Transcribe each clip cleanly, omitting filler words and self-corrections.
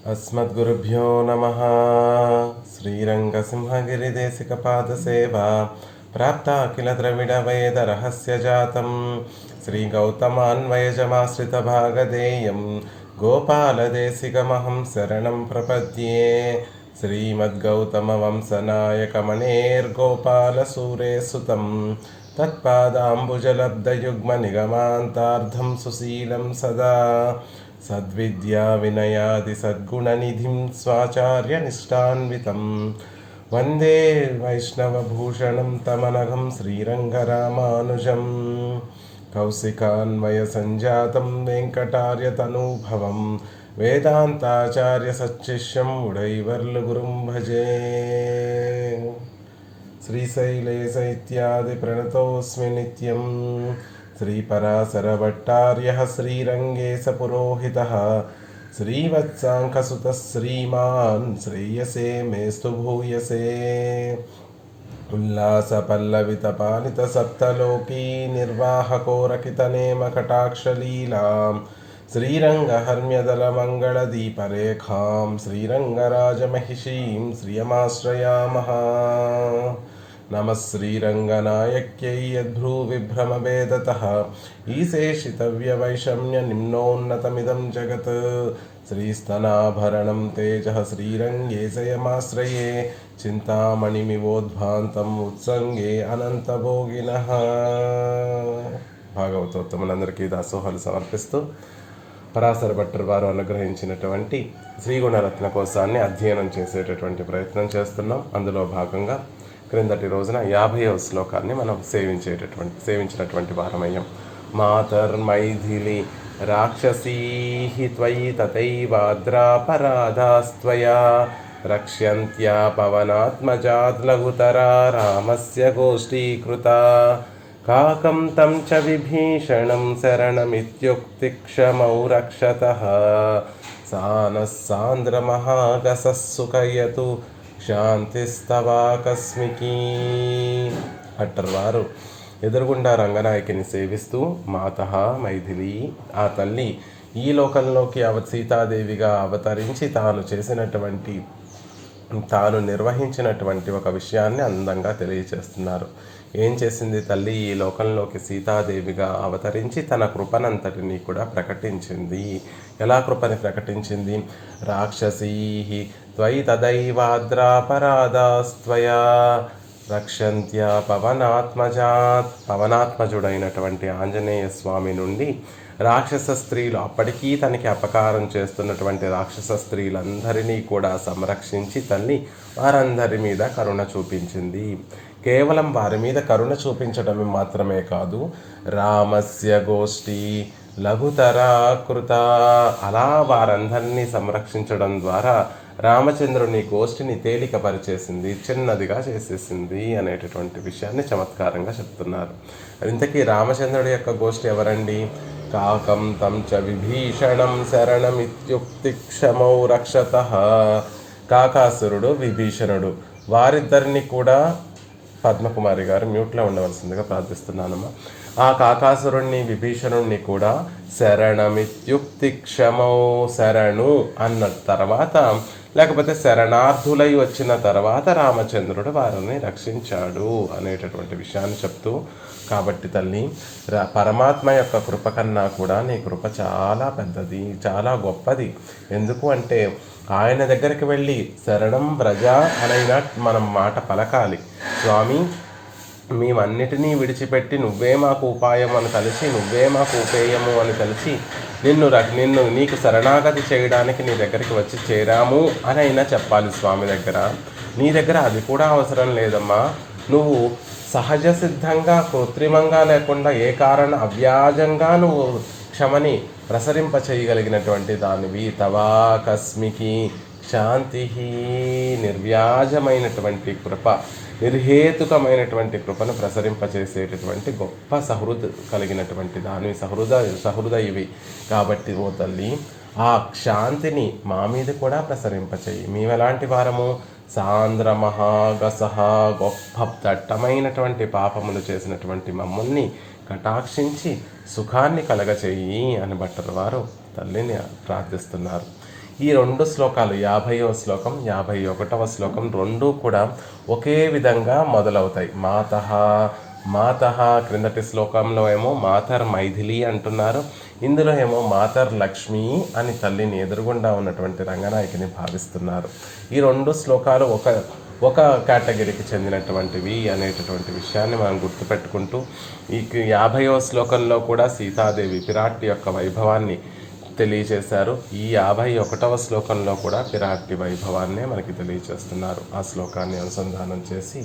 अस्मद्गुरुभ्यो नमः। श्रीरङ्गसिंहगिरिदेशिकपादसेवा प्राप्ता किल द्रविडवेदरहस्यजातं श्रीगौतमान्वयजमाश्रितभागधेयं गोपालदेशिकमहं शरणं प्रपद्ये। श्रीमद्गौतमवंशनायकमणेर्गोपालसूरेसुतं तत्पादाम्बुजलब्धयुग्मनिगमान्तार्धं सुशीलं सदा सद्विद्या विनयादि सद्गुणनिधिं स्वाचार्यनिष्ठान्वितं वन्दे वैष्णवभूषणं तमनघं श्रीरङ्गरामानुजं कौशिकान्वयसञ्जातं वेङ्कटार्यतनूभवं वेदान्ताचार्यसच्शिष्यं उडैवर्लुगुरुं भजे। श्रीशैलेश इत्यादि प्रणतोऽस्मि नित्यं श्रीपराशरभट्टार्यः श्रीरङ्गेशपुरोहितः श्रीवत्साङ्कसुतः श्रीमान् श्रेयसे मेस्तु भूयसे। उल्लासपल्लवितपालितसप्तलोकी निर्वाहकोरकितनेमकटाक्षलीलां श्रीरङ्गहर्म्यदलमङ्गलदीपरेखां श्रीरङ्गराजमहिषीं श्रियमाश्रयामः। नमः श्रीरङ्गनायक्यै यद्भ्रूविभ्रमवेदतः ईशेषितव्यवैषम्यनिम्नोन्नतमिदं जगत् श्रीस्तनाभरणं तेजः श्रीरङ्गेशयमाश्रये చింతామణిమివోద్భాంతం ఉత్సంగే అనంతభోగినః। భాగవతోత్తములందరికీ దాసోహాలు సమర్పిస్తూ పరాశర భట్టర్ వారు అనుగ్రహించినటువంటి శ్రీగుణరత్న కోశాన్ని అధ్యయనం చేసేటటువంటి ప్రయత్నం చేస్తున్నాం. అందులో భాగంగా క్రిందటి రోజున 50వ శ్లోకాన్ని మనం సేవించినటువంటి వారమయ్యాం. మాతర్మైథిలి రాక్షసీః త్వయి తథైవాద్రాపరాధాస్త్వయా రక్ష్యంత్యా పవనాత్మజాత్ లఘుతరా రామస్య గోష్ఠీకృతా కాకం తం చ విభీషణం శరణమిత్యుక్తిక్షమౌ రక్షతః సానః సాంద్రమహాగసః సుఖయతు శాంతిస్తవాకస్మికీ. భట్టర్ వారు ఎదురుగుండా రంగనాయకిని సేవిస్తూ మాతః మైథిలి, ఆ తల్లి ఈ లోకంలోకి సీతాదేవిగా అవతరించి తాను నిర్వహించినటువంటి ఒక విషయాన్ని అందంగా తెలియచేస్తున్నారు. ఏం చేసింది తల్లి? ఈ లోకంలోకి సీతాదేవిగా అవతరించి తన కృపనంతటిని కూడా ప్రకటించింది. ఎలా కృపని ప్రకటించింది? రాక్షసీః త్వయి తదైవాద్రాపరాధాస్త్వయా రక్షంత్యా పవనాత్మజాత్, పవనాత్మజుడైనటువంటి ఆంజనేయ స్వామి నుండి రాక్షస స్త్రీలు, అప్పటికీ తనకి అపకారం చేస్తున్నటువంటి రాక్షస స్త్రీలందరినీ కూడా సంరక్షించి తల్లి వారందరి మీద కరుణ చూపించింది. కేవలం వారి మీద కరుణ చూపించడం మాత్రమే కాదు, రామస్య గోష్ఠి లఘుతరా కృత, అలా వారందరినీ సంరక్షించడం ద్వారా రామచంద్రుని గోష్ఠిని తేలికపరిచేసింది, చిన్నదిగా చేసేసింది అనేటటువంటి విషయాన్ని చమత్కారంగా చెప్తున్నారు. ఇంతకీ రామచంద్రుడి యొక్క గోష్ఠి ఎవరండి? కాకం తం చ విభీషణం శరణమిత్యుక్తిక్షమౌ రక్షతః. కాకాసురుడు, విభీషణుడు, వారిద్దరిని కూడా పద్మకుమారి గారు మ్యూట్లో ఉండవలసిందిగా ప్రార్థిస్తున్నానమ్మా. ఆ కాకాసురుణ్ణి, విభీషణుణ్ణి కూడా శరణమిత్యుక్తిక్షమౌ, శరణు అన్న తర్వాత, లేకపోతే శరణార్థులై వచ్చిన తర్వాత రామచంద్రుడు వారిని రక్షించాడు అనేటటువంటి విషయాన్ని చెప్తూ, కాబట్టి తల్లి పరమాత్మ యొక్క కృప కన్నా కూడా నీ కృప చాలా పెద్దది, చాలా గొప్పది. ఎందుకు అంటే ఆయన దగ్గరికి వెళ్ళి శరణం వ్రజ అనైనా మనం మాట పలకాలి. స్వామి, మేమన్నిటినీ విడిచిపెట్టి నువ్వే మాకు ఉపాయం అని తలిచి, నువ్వే మాకు ఉపేయము అని తలిచి నిన్ను నీకు శరణాగతి చేయడానికి నీ దగ్గరికి వచ్చి చేరాము అని అయినా చెప్పాలి స్వామి దగ్గర. నీ దగ్గర అది కూడా అవసరం లేదమ్మా. నువ్వు సహజ సిద్ధంగా, కృత్రిమంగా లేకుండా అవ్యాజంగా నువ్వు క్షమని ప్రసరింప చేయగలిగినటువంటి దానివి. తవాకస్మికి శాంతి, నిర్వ్యాజమైనటువంటి కృప, నిర్హేతుకమైనటువంటి కృపను ప్రసరింపచేసేటటువంటి గొప్ప కలిగినటువంటి దానివి, సహృదయివి. కాబట్టి ఓ తల్లి, ఆ శాంతిని మా మీద కూడా ప్రసరింపచేయి. మేమెలాంటి వారము? సాంద్ర మహాగసహ, గొప్ప దట్టమైనటువంటి పాపములు చేసినటువంటి మమ్మల్ని కటాక్షించి సుఖాన్ని కలగచేయి అని భట్టర్ వారు తల్లిని ప్రార్థిస్తున్నారు. ఈ 2 శ్లోకాలు 50వ శ్లోకం 51వ శ్లోకం రెండూ కూడా ఒకే విధంగా మొదలవుతాయి. మాతః క్రిందటి శ్లోకంలో ఏమో మాతర్ మైథిలి అంటున్నారు, ఇందులో ఏమో మాతర్ లక్ష్మి అని తల్లిని ఎదురుగుండా ఉన్నటువంటి రంగనాయకిని భావిస్తున్నారు. ఈ 2 శ్లోకాలు ఒక కేటగిరీకి చెందినటువంటివి అనేటటువంటి విషయాన్ని మనం గుర్తుపెట్టుకుంటూ ఈ 50వ శ్లోకంలో కూడా సీతాదేవి పిరాట్టి యొక్క వైభవాన్ని తెలియజేశారు. ఈ 51వ శ్లోకంలో కూడా పిరాట్టి వైభవాన్నే మనకి తెలియజేస్తున్నారు. ఆ శ్లోకాన్ని అనుసంధానం చేసి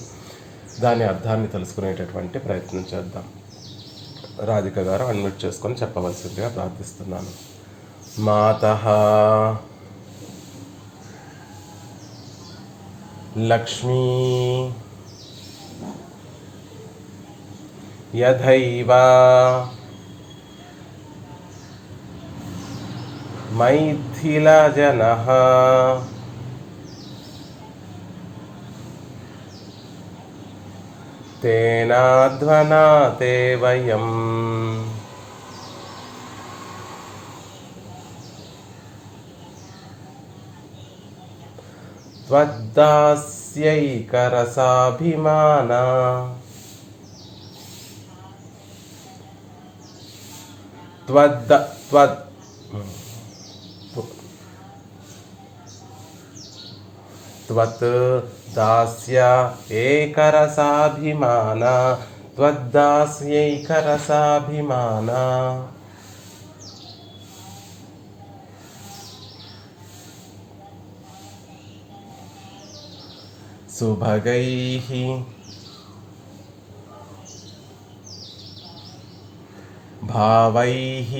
దాని అర్థాన్ని తెలుసుకునేటటువంటి ప్రయత్నం చేద్దాం. రాధిక గారు అన్మ్యూట్ చేసుకొని చెప్పవలసిందిగా ప్రార్థిస్తున్నాను. మాతః లక్ష్మీ యథైవ మైథిలజనః తేనాధ్వనాతే వయం త్వద్దాస్యైకరసాభిమాన త్వత్ దాస్య ఏకరసాభిమాన త్వద్దాస్యైకరసాభిమాన సుభగైః భావైః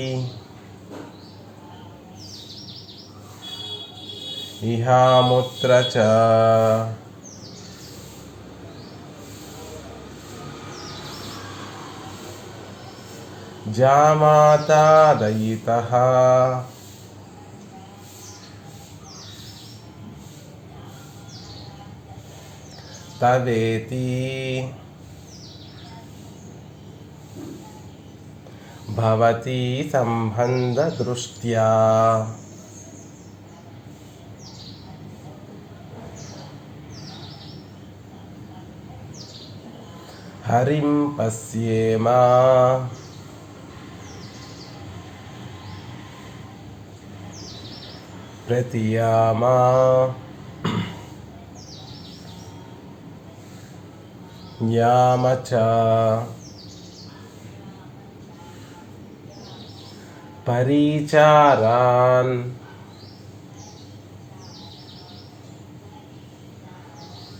ఇహాముత్ర చ జామాతాదయితః తవేతి భవతి సంబంధ దృష్ట్యా హరిం పశ్యేమ ప్రతియామా యామ చ పరిచారాన్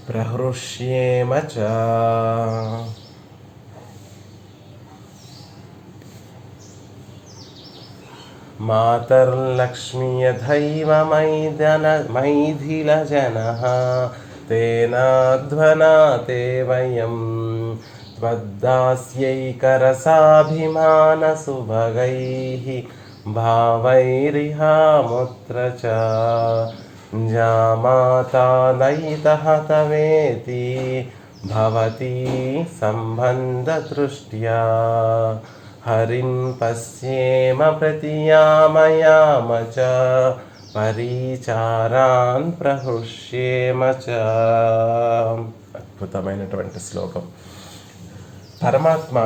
ప్రహృష్యేమ చ మాతర్లక్ష్మీ యథైవ మైథిలజనః తేనాధ్వనాతే వయం త్వద్దాస్యైకరసాభిమానసుభగైః భావైరిహాముత్ర చ జామాతాదయితః తవేతి భవతి సంబంధదృష్ట్యా హరిం పశ్యేమ ప్రతియామయామ చ పరిచారాన్ ప్రహృష్యేమ చ. అద్భుతమైనటువంటి శ్లోకం. పరమాత్మ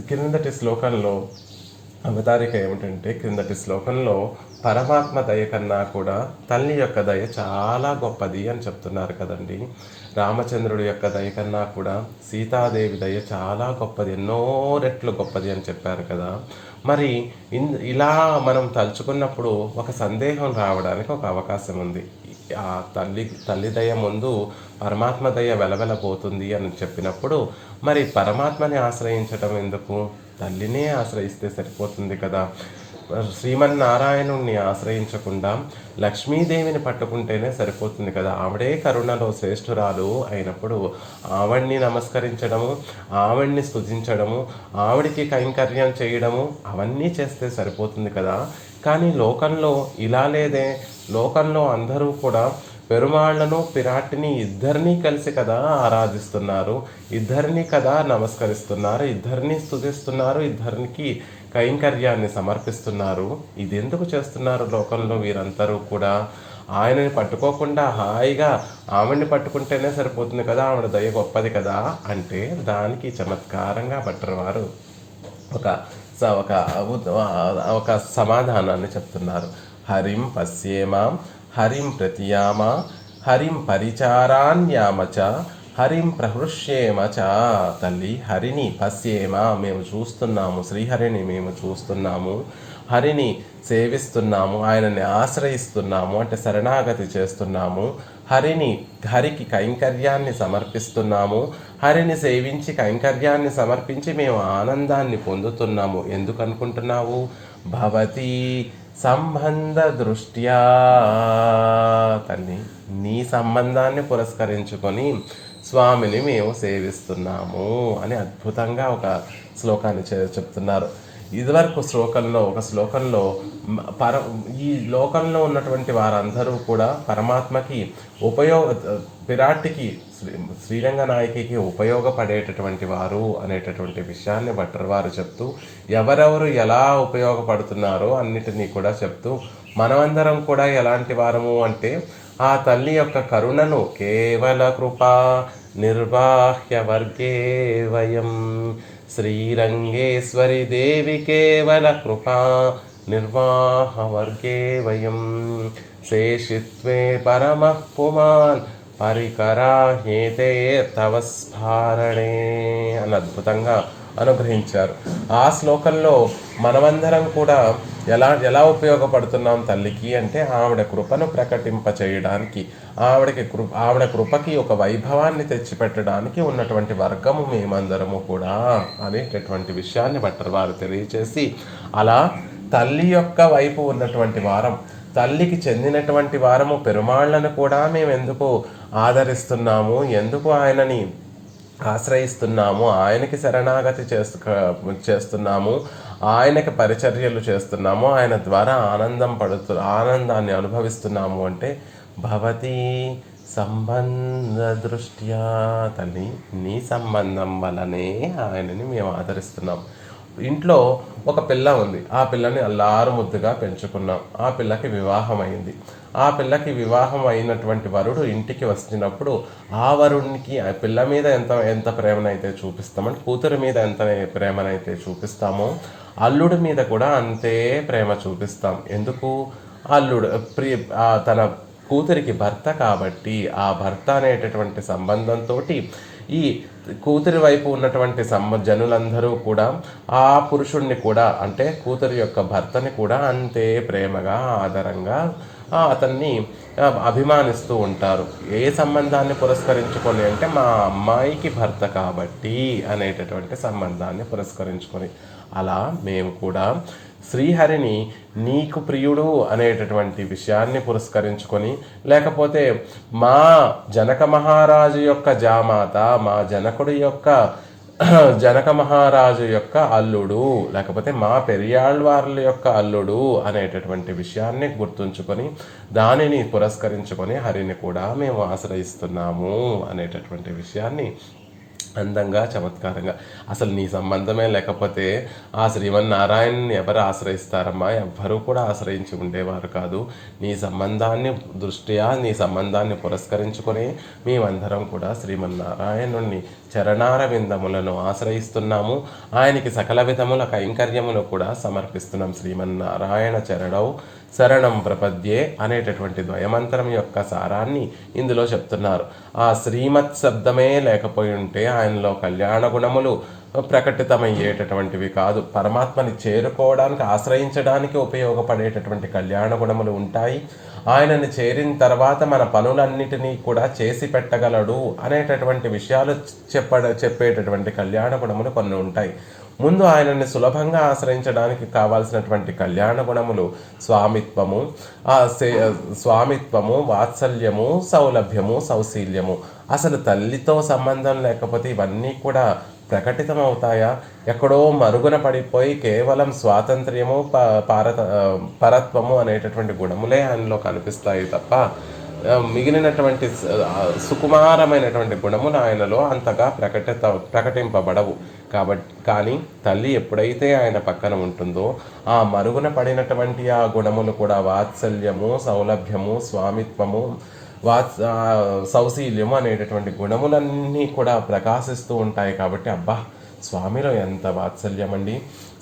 క్రిందటి శ్లోకంలో అవతారిక ఏమిటంటే, క్రిందటి శ్లోకంలో పరమాత్మ దయ కన్నా కూడా తల్లి యొక్క దయ చాలా గొప్పది అని చెప్తున్నారు కదండి. రామచంద్రుడి యొక్క దయ కన్నా కూడా సీతాదేవి దయ చాలా గొప్పది, ఎన్నో రెట్లు గొప్పది అని చెప్పారు కదా. మరి ఇలా మనం తలుచుకున్నప్పుడు ఒక సందేహం రావడానికి ఒక అవకాశం ఉంది. ఆ తల్లి దయ ముందు పరమాత్మ దయ వెలవెలబోతుంది అని చెప్పినప్పుడు మరి పరమాత్మని ఆశ్రయించటం ఎందుకు? తల్లినే ఆశ్రయిస్తే సరిపోతుంది కదా. శ్రీమన్నారాయణుణ్ణి ఆశ్రయించకుండా లక్ష్మీదేవిని పట్టుకుంటేనే సరిపోతుంది కదా. ఆవిడే కరుణలో శ్రేష్ఠురాలు అయినప్పుడు ఆవిడ్ని నమస్కరించడము, ఆవిడ్ని స్తుతించడము, ఆవిడికి కైంకర్యం చేయడము అవన్నీ చేస్తే సరిపోతుంది కదా. కానీ లోకంలో ఇలా లేదే. లోకంలో అందరూ కూడా పెరుమాళ్లను పిరాటిని ఇద్దరినీ కలిసి కదా ఆరాధిస్తున్నారు, ఇద్దరినీ కదా నమస్కరిస్తున్నారు, ఇద్దరినీ స్తుతిస్తున్నారు, ఇద్దరికి కైంకర్యాన్ని సమర్పిస్తున్నారు. ఇది ఎందుకు చేస్తున్నారు లోకంలో వీరందరూ కూడా? ఆయనని పట్టుకోకుండా హాయిగా ఆవిడ్ని పట్టుకుంటేనే సరిపోతుంది కదా, ఆవిడ దయ గొప్పది కదా అంటే దానికి చమత్కారంగా భట్టరవారు ఒక ఒక ఒక సమాధానాన్ని చెప్తున్నారు. హరిం పశ్యేమాం హరిం ప్రతియామ హరిం పరిచారాన్యామచ హరిం ప్రహృష్యేమచ. తల్లి, హరిని పశ్యేమ మేము చూస్తున్నాము, శ్రీహరిని మేము చూస్తున్నాము, హరిని సేవిస్తున్నాము, ఆయనని ఆశ్రయిస్తున్నాము అంటే శరణాగతి చేస్తున్నాము, హరికి కైంకర్యాన్ని సమర్పిస్తున్నాము, హరిని సేవించి కైంకర్యాన్ని సమర్పించి మేము ఆనందాన్ని పొందుతున్నాము. ఎందుకు అనుకుంటున్నావు? భవతి సంబంధ దృష్ట్యా. తల్లి, నీ సంబంధాన్ని పురస్కరించుకొని స్వామిని మేము సేవిస్తున్నాము అని అద్భుతంగా ఒక శ్లోకాన్ని చెప్తున్నారు. ఇదివరకు ఒక శ్లోకంలో ఈ లోకంలో ఉన్నటువంటి వారందరూ కూడా పరమాత్మకి విరాట్కి శ్రీరంగ నాయకికి ఉపయోగపడేటటువంటి వారు అనేటటువంటి విషయాన్ని భట్టరవారు చెప్తూ, ఎవరెవరు ఎలా ఉపయోగపడుతున్నారో అన్నిటినీ కూడా చెప్తూ, మనమందరం కూడా ఎలాంటి వారము అంటే ఆ తల్లి యొక్క కరుణను కేవల కృపా నిర్వాహ్య వర్గే వయం శ్రీరంగేశ్వరి దేవి కేవల కృపా నిర్వాహ వర్గే వయం శేషిత్వే పరమః పుమాన్ పరికరాహ్యేతే తవ స్ఫారణే అని అద్భుతంగా అనుగ్రహించారు. ఆ శ్లోకంలో మనమందరం కూడా ఎలా ఉపయోగపడుతున్నాం తల్లికి అంటే ఆవిడ కృపను ప్రకటింప చేయడానికి, ఆవిడ కృపకి ఒక వైభవాన్ని తెచ్చిపెట్టడానికి ఉన్నటువంటి వర్గము మేమందరము కూడా అనేటటువంటి విషయాన్ని భట్టరవారు తెలియచేసి, అలా తల్లి యొక్క వైపు ఉన్నటువంటి వారం, తల్లికి చెందినటువంటి వారము పెరుమాళ్లను కూడా మేము ఎందుకు ఆదరిస్తున్నాము, ఎందుకు ఆయనని ఆశ్రయిస్తున్నాము, ఆయనకి శరణాగతి చేస్తున్నాము, ఆయనకి పరిచర్యలు చేస్తున్నాము, ఆయన ద్వారా ఆనందాన్ని అనుభవిస్తున్నాము అంటే భవతి సంబంధ దృష్ట్యా. తల్లి, నీ సంబంధం వలనే ఆయనని మేము ఆదరిస్తున్నాం. ఇంట్లో ఒక పిల్ల ఉంది, ఆ పిల్లని అల్లారు ముద్దుగా పెంచుకున్నాం, ఆ పిల్లకి వివాహం అయింది. ఆ పిల్లకి వివాహం అయినటువంటి వరుడు ఇంటికి వచ్చినప్పుడు ఆ వరుడికి ఆ పిల్ల మీద ఎంత ప్రేమనైతే చూపిస్తామంటే, కూతురు మీద ఎంత ప్రేమనైతే చూపిస్తామో అల్లుడి మీద కూడా అంతే ప్రేమ చూపిస్తాం. ఎందుకు? అల్లుడు తన కూతురికి భర్త కాబట్టి ఆ భర్త అనేటటువంటి సంబంధంతో ఈ కూతురి వైపు ఉన్నటువంటి జనులందరూ కూడా ఆ పురుషుణ్ణి కూడా అంటే కూతురి యొక్క భర్తని కూడా అంతే ప్రేమగా ఆదరంగా అతన్ని అభిమానిస్తూ ఉంటారు. ఏ సంబంధాన్ని పురస్కరించుకొని అంటే మా అమ్మాయికి భర్త కాబట్టి అనేటటువంటి సంబంధాన్ని పురస్కరించుకొని, అలా మేము కూడా శ్రీహరిని నీకు ప్రియుడు అనేటటువంటి విషయాన్ని పురస్కరించుకొని, లేకపోతే మా జనక మహారాజు యొక్క జామాత, మా జనక మహారాజు యొక్క అల్లుడు, లేకపోతే మా పెరియాళ్వార్ల యొక్క అల్లుడు అనేటటువంటి విషయాన్ని గుర్తుంచుకొని దానిని పురస్కరించుకొని హరిని కూడా మేము ఆశ్రయిస్తున్నాము అనేటటువంటి విషయాన్ని అందంగా చమత్కారంగా, అసలు నీ సంబంధమే లేకపోతే ఆ శ్రీమన్నారాయణని ఎవరు ఆశ్రయిస్తారమ్మా? ఎవ్వరూ కూడా ఆశ్రయించి ఉండేవారు కాదు. నీ సంబంధాన్ని పురస్కరించుకొని మేమందరం కూడా శ్రీమన్నారాయణుణ్ణి చరణార విందములను ఆశ్రయిస్తున్నాము. ఆయనకి సకల విధముల కైంకర్యములు కూడా సమర్పిస్తున్నాం. శ్రీమన్నారాయణ చరణౌ శరణం ప్రపద్యే అనేటటువంటి ద్వయమంత్రం యొక్క సారాన్ని ఇందులో చెప్తున్నారు. ఆ శ్రీమత్ శబ్దమే లేకపోయి ఉంటే ఆయనలో కళ్యాణ గుణములు ప్రకటితమయ్యేటటువంటివి కాదు. పరమాత్మని చేరుకోవడానికి ఆశ్రయించడానికి ఉపయోగపడేటటువంటి కళ్యాణ గుణములు ఉంటాయి. ఆయనని చేరిన తర్వాత మన పనులన్నిటినీ కూడా చేసి పెట్టగలడు అనేటటువంటి విషయాలు చెప్పేటటువంటి కళ్యాణ గుణములు కొన్ని ఉంటాయి. ముందు ఆయనని సులభంగా ఆశ్రయించడానికి కావాల్సినటువంటి కళ్యాణ గుణములు స్వామిత్వము, వాత్సల్యము, సౌలభ్యము, సౌశీల్యము. అసలు తల్లితో సంబంధం లేకపోతే ఇవన్నీ కూడా ప్రకటితం అవుతాయా? ఎక్కడో మరుగున పడిపోయి కేవలం స్వాతంత్ర్యము, పరత్వము అనేటటువంటి గుణములే ఆయనలో కనిపిస్తాయి తప్ప మిగిలినటువంటి సుకుమారమైనటువంటి గుణములు ఆయనలో అంతగా ప్రకటింపబడవు. కానీ తల్లి ఎప్పుడైతే ఆయన పక్కన ఉంటుందో ఆ మరుగున పడినటువంటి ఆ గుణములు కూడా వాత్సల్యము, సౌలభ్యము, స్వామిత్వము, సౌశీల్యము అనేటటువంటి గుణములన్నీ కూడా ప్రకాశిస్తూ ఉంటాయి. కాబట్టి అబ్బా, స్వామిలో ఎంత వాత్సల్యం అండి,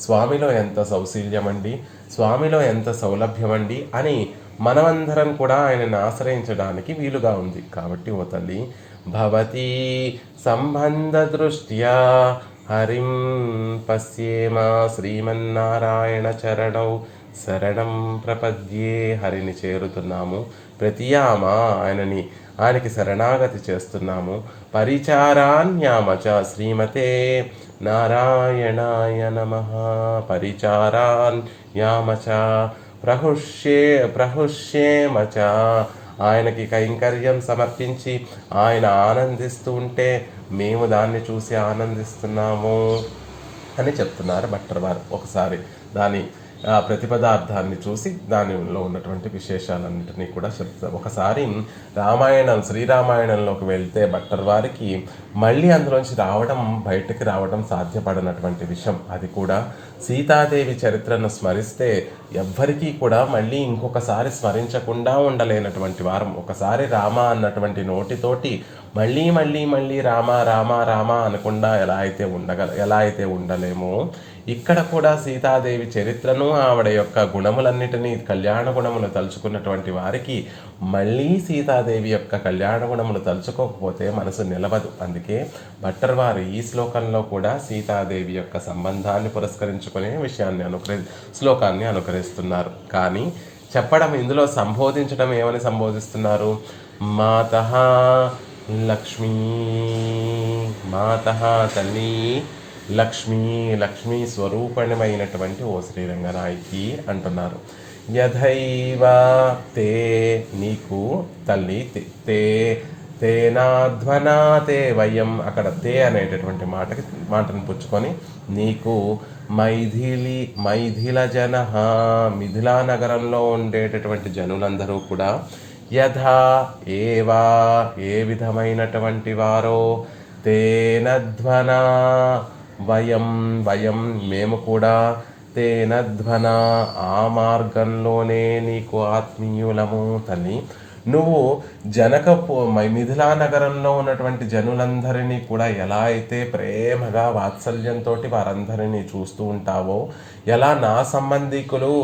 స్వామిలో ఎంత సౌశీల్యం అండి, స్వామిలో ఎంత సౌలభ్యం అండి అని మనమందరం కూడా ఆయనను ఆశ్రయించడానికి వీలుగా ఉంది. కాబట్టి ఓ తల్లి, భవతి సంబంధ దృష్ట్యా హరిం పశ్యేమ శ్రీమన్నారాయణ చరణౌ శరణం ప్రపద్యే. హరిని చేరుతున్నాము, ప్రతియామ ఆయనకి శరణాగతి చేస్తున్నాము. పరిచారాన్యామచ శ్రీమతే నారాయణాయ నమః. పరిచారాన్యామచ ప్రహుష్యేమచ. ఆయనకి కైంకర్యం సమర్పించి ఆయన ఆనందిస్తూ ఉంటే మేము దాన్ని చూసి ఆనందిస్తున్నాము అని చెప్తున్నారు భట్టర్ వారు. ఒకసారి దాని ప్రతిపదార్థాన్ని చూసి దానిలో ఉన్నటువంటి విశేషాలన్నింటినీ కూడా చెప్తారు. ఒకసారి శ్రీరామాయణంలోకి వెళ్తే భట్టర్ వారికి మళ్ళీ అందులోంచి బయటికి రావడం సాధ్యపడినటువంటి విషయం. అది కూడా సీతాదేవి చరిత్రను స్మరిస్తే ఎవ్వరికీ కూడా మళ్ళీ ఇంకొకసారి స్మరించకుండా ఉండలేనటువంటి వారం. ఒకసారి రామ అన్నటువంటి నోటితోటి మళ్ళీ మళ్ళీ మళ్ళీ రామ రామ రామ అనకుండా ఎలా అయితే ఉండలేమో, ఇక్కడ కూడా సీతాదేవి చరిత్రను, ఆవిడ యొక్క గుణములన్నిటినీ, కళ్యాణ గుణములు తలుచుకున్నటువంటి వారికి మళ్ళీ సీతాదేవి యొక్క కళ్యాణ గుణములు తలుచుకోకపోతే మనసు నిలవదు. అందుకే భట్టర్ వారు ఈ శ్లోకంలో కూడా సీతాదేవి యొక్క సంబంధాన్ని పురస్కరించుకునే శ్లోకాన్ని అనుకరిస్తున్నారు. కానీ చెప్పడం, ఇందులో సంబోధించడం ఏమని సంబోధిస్తున్నారు? మాతః లక్ష్మీ, మాతః తల్లి, లక్ష్మీ స్వరూపణమైనటువంటి ఓ శ్రీరంగనాయకి అంటున్నారు. యథైవ తే, నీకు తల్లి, తేనాధ్వనా తే వయం, అక్కడ తే అనేటటువంటి మాటను పుచ్చుకొని నీకు మైథిల జన, మిథిలా నగరంలో ఉండేటటువంటి జనులందరూ కూడా యథా ఏవా, ఏ విధమైనటువంటి వారో, తేనధ్వనా వయం మేము కూడా, తేనధ్వన ఆ మార్గంలోనే నీకు ఆత్మీయులము. తల్లి, నువ్వు మిథిలా నగరంలో ఉన్నటువంటి జనులందరినీ కూడా ఎలా అయితే ప్రేమగా వాత్సల్యంతో వారందరినీ చూస్తూ ఉంటావో, ఎలా నా సంబంధికులు,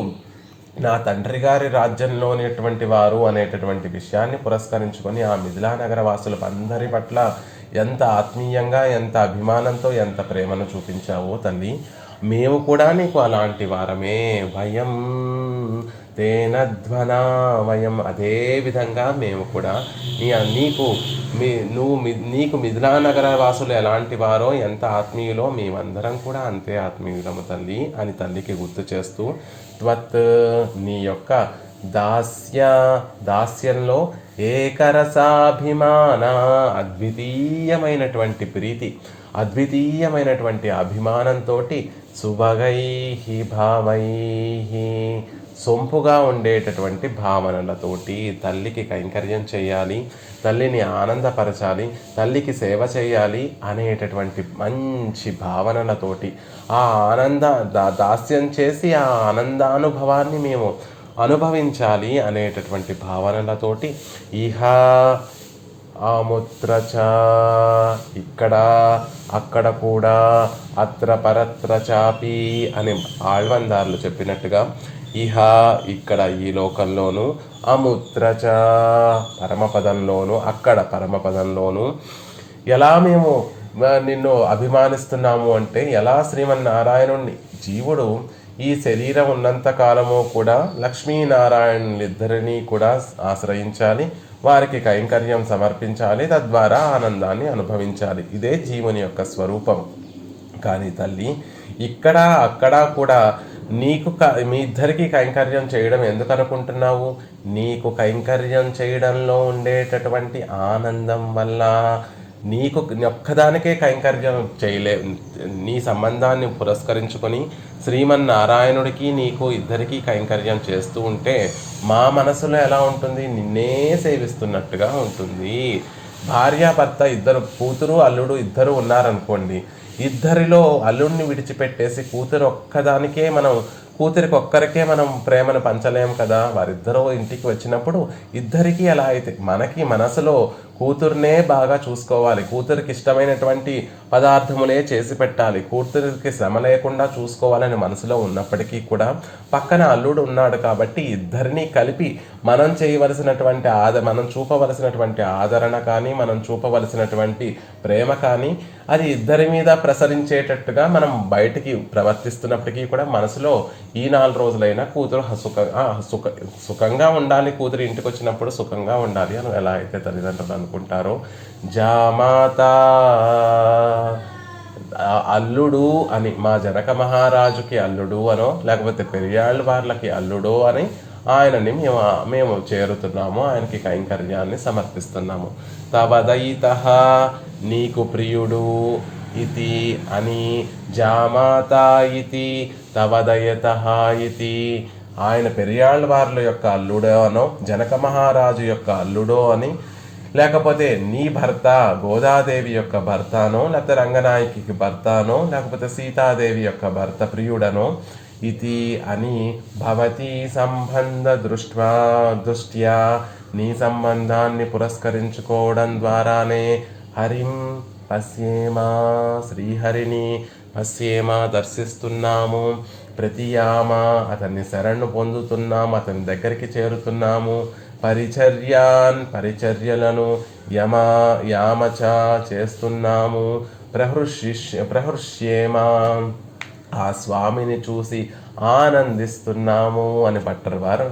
నా తండ్రి గారి రాజ్యంలోనేటువంటి వారు అనేటటువంటి విషయాన్ని పురస్కరించుకొని ఆ మిథిలా నగర వాసుల అందరి పట్ల ఎంత ఆత్మీయంగా, ఎంత అభిమానంతో, ఎంత ప్రేమను చూపించావో తల్లి, మేము కూడా నీకు అలాంటి వారమే. వయం తేనధ్వనా వయం, అదే విధంగా మేము కూడా నీకు మిథిలా నగర వాసులు ఎలాంటి వారో, ఎంత ఆత్మీయులో మేమందరం కూడా అంతే ఆత్మీయులము తల్లి అని తల్లికి గుర్తు చేస్తూ, త్వత్ నీ యొక్క దాస్యంలో ఏకరసాభిమాన, అద్వితీయమైనటువంటి ప్రీతి, అద్వితీయమైనటువంటి అభిమానంతో, సుభగైహి భావైహి, సొంపుగా ఉండేటటువంటి భావనలతోటి తల్లికి కైంకర్యం చేయాలి, తల్లిని ఆనందపరచాలి, తల్లికి సేవ చేయాలి అనేటటువంటి మంచి భావనలతోటి ఆ దాస్యం చేసి ఆ ఆనందానుభవాన్ని మేము అనుభవించాలి అనేటటువంటి భావనలతోటి ఇహ ఆముత్రచ, ఇక్కడ అక్కడ కూడా, అత్ర పరత్ర చాపి అని ఆళ్వందార్లు చెప్పినట్టుగా ఇహ ఇక్కడ ఈ లోకంలోను, అముత్రచ పరమపదంలోను, అక్కడ పరమపదంలోను ఎలా మేము నిన్ను అభిమానిస్తున్నాము అంటే, ఎలా శ్రీమన్నారాయణుణ్ణి జీవుడు ఈ శరీరం ఉన్నంత కాలము కూడా లక్ష్మీనారాయణులిద్దరినీ కూడా ఆశ్రయించాలి, వారికి కైంకర్యం సమర్పించాలి, తద్వారా ఆనందాన్ని అనుభవించాలి. ఇదే జీవుని యొక్క స్వరూపం. కానీ తల్లి, ఇక్కడ అక్కడ కూడా మీ ఇద్దరికీ కైంకర్యం చేయడం ఎందుకు అనుకుంటున్నావు? నీకు కైంకర్యం చేయడంలో ఉండేటటువంటి ఆనందం వల్ల, నీకు ఒక్కదానికే కైంకర్యం నీ సంబంధాన్ని పురస్కరించుకొని శ్రీమన్నారాయణుడికి నీకు ఇద్దరికీ కైంకర్యం చేస్తూ ఉంటే మా మనసులో ఎలా ఉంటుంది? నిన్నే సేవిస్తున్నట్టుగా ఉంటుంది. భార్యాభర్త ఇద్దరు, కూతురు అల్లుడు ఇద్దరు ఉన్నారనుకోండి, ఇద్దరిలో అల్లుడిని విడిచిపెట్టేసి కూతురికి ఒక్కరికే మనం ప్రేమను పంచలేం కదా. వారిద్దరూ ఇంటికి వచ్చినప్పుడు ఇద్దరికీ ఎలా అయితే మనకి మనసులో కూతుర్నే బాగా చూసుకోవాలి, కూతురికి ఇష్టమైనటువంటి పదార్థములే చేసి పెట్టాలి, కూతురికి శ్రమ లేకుండా చూసుకోవాలని మనసులో ఉన్నప్పటికీ కూడా పక్కన అల్లుడు ఉన్నాడు కాబట్టి ఇద్దరినీ కలిపి మనం చేయవలసినటువంటి మనం చూపవలసినటువంటి ఆదరణ కానీ మనం చూపవలసినటువంటి ప్రేమ కానీ అది ఇద్దరి మీద ప్రసరించేటట్టుగా మనం బయటికి ప్రవర్తిస్తున్నప్పటికీ కూడా మనసులో ఈ 4 రోజులైనా కూతురు సుఖంగా ఉండాలి, కూతురు ఇంటికి వచ్చినప్పుడు సుఖంగా ఉండాలి అని ఎలా అయితే తల్లిదండ్రులు అనుకుంటారో, జామాత అల్లుడు అని మా జనక మహారాజుకి అల్లుడు అనో లేకపోతే పెరియాళ్ళ వాళ్ళకి అల్లుడు అని ఆయనని మేము చేరుతున్నాము, ఆయనకి కైంకర్యాన్ని సమర్పిస్తున్నాము. తవదయితః నీకు ప్రియుడు ఇతి అని, జామాత ఇతి తవదయతః ఇతి ఆయన పెరియాళ్ళ వార్ల యొక్క అల్లుడో అనో జనక మహారాజు యొక్క అల్లుడో అని, లేకపోతే నీ భర్త గోదాదేవి యొక్క భర్తనో లేకపోతే రంగనాయకి భర్తనో లేకపోతే సీతాదేవి యొక్క భర్త ప్రియుడనో ఇది అని భవతి సంబంధ దృష్ట్యా నీ సంబంధాన్ని పురస్కరించుకోవడం ద్వారానే హరిం పశ్యేమా శ్రీహరిని పశ్యేమా దర్శిస్తున్నాము, ప్రతియామా అతన్ని శరణు పొందుతున్నాము, అతని దగ్గరికి చేరుతున్నాము, పరిచర్యలను యామచ చేస్తున్నాము, ప్రహృష్యేమా ఆ స్వామిని చూసి ఆనందిస్తున్నాము అని భట్టర్ వారు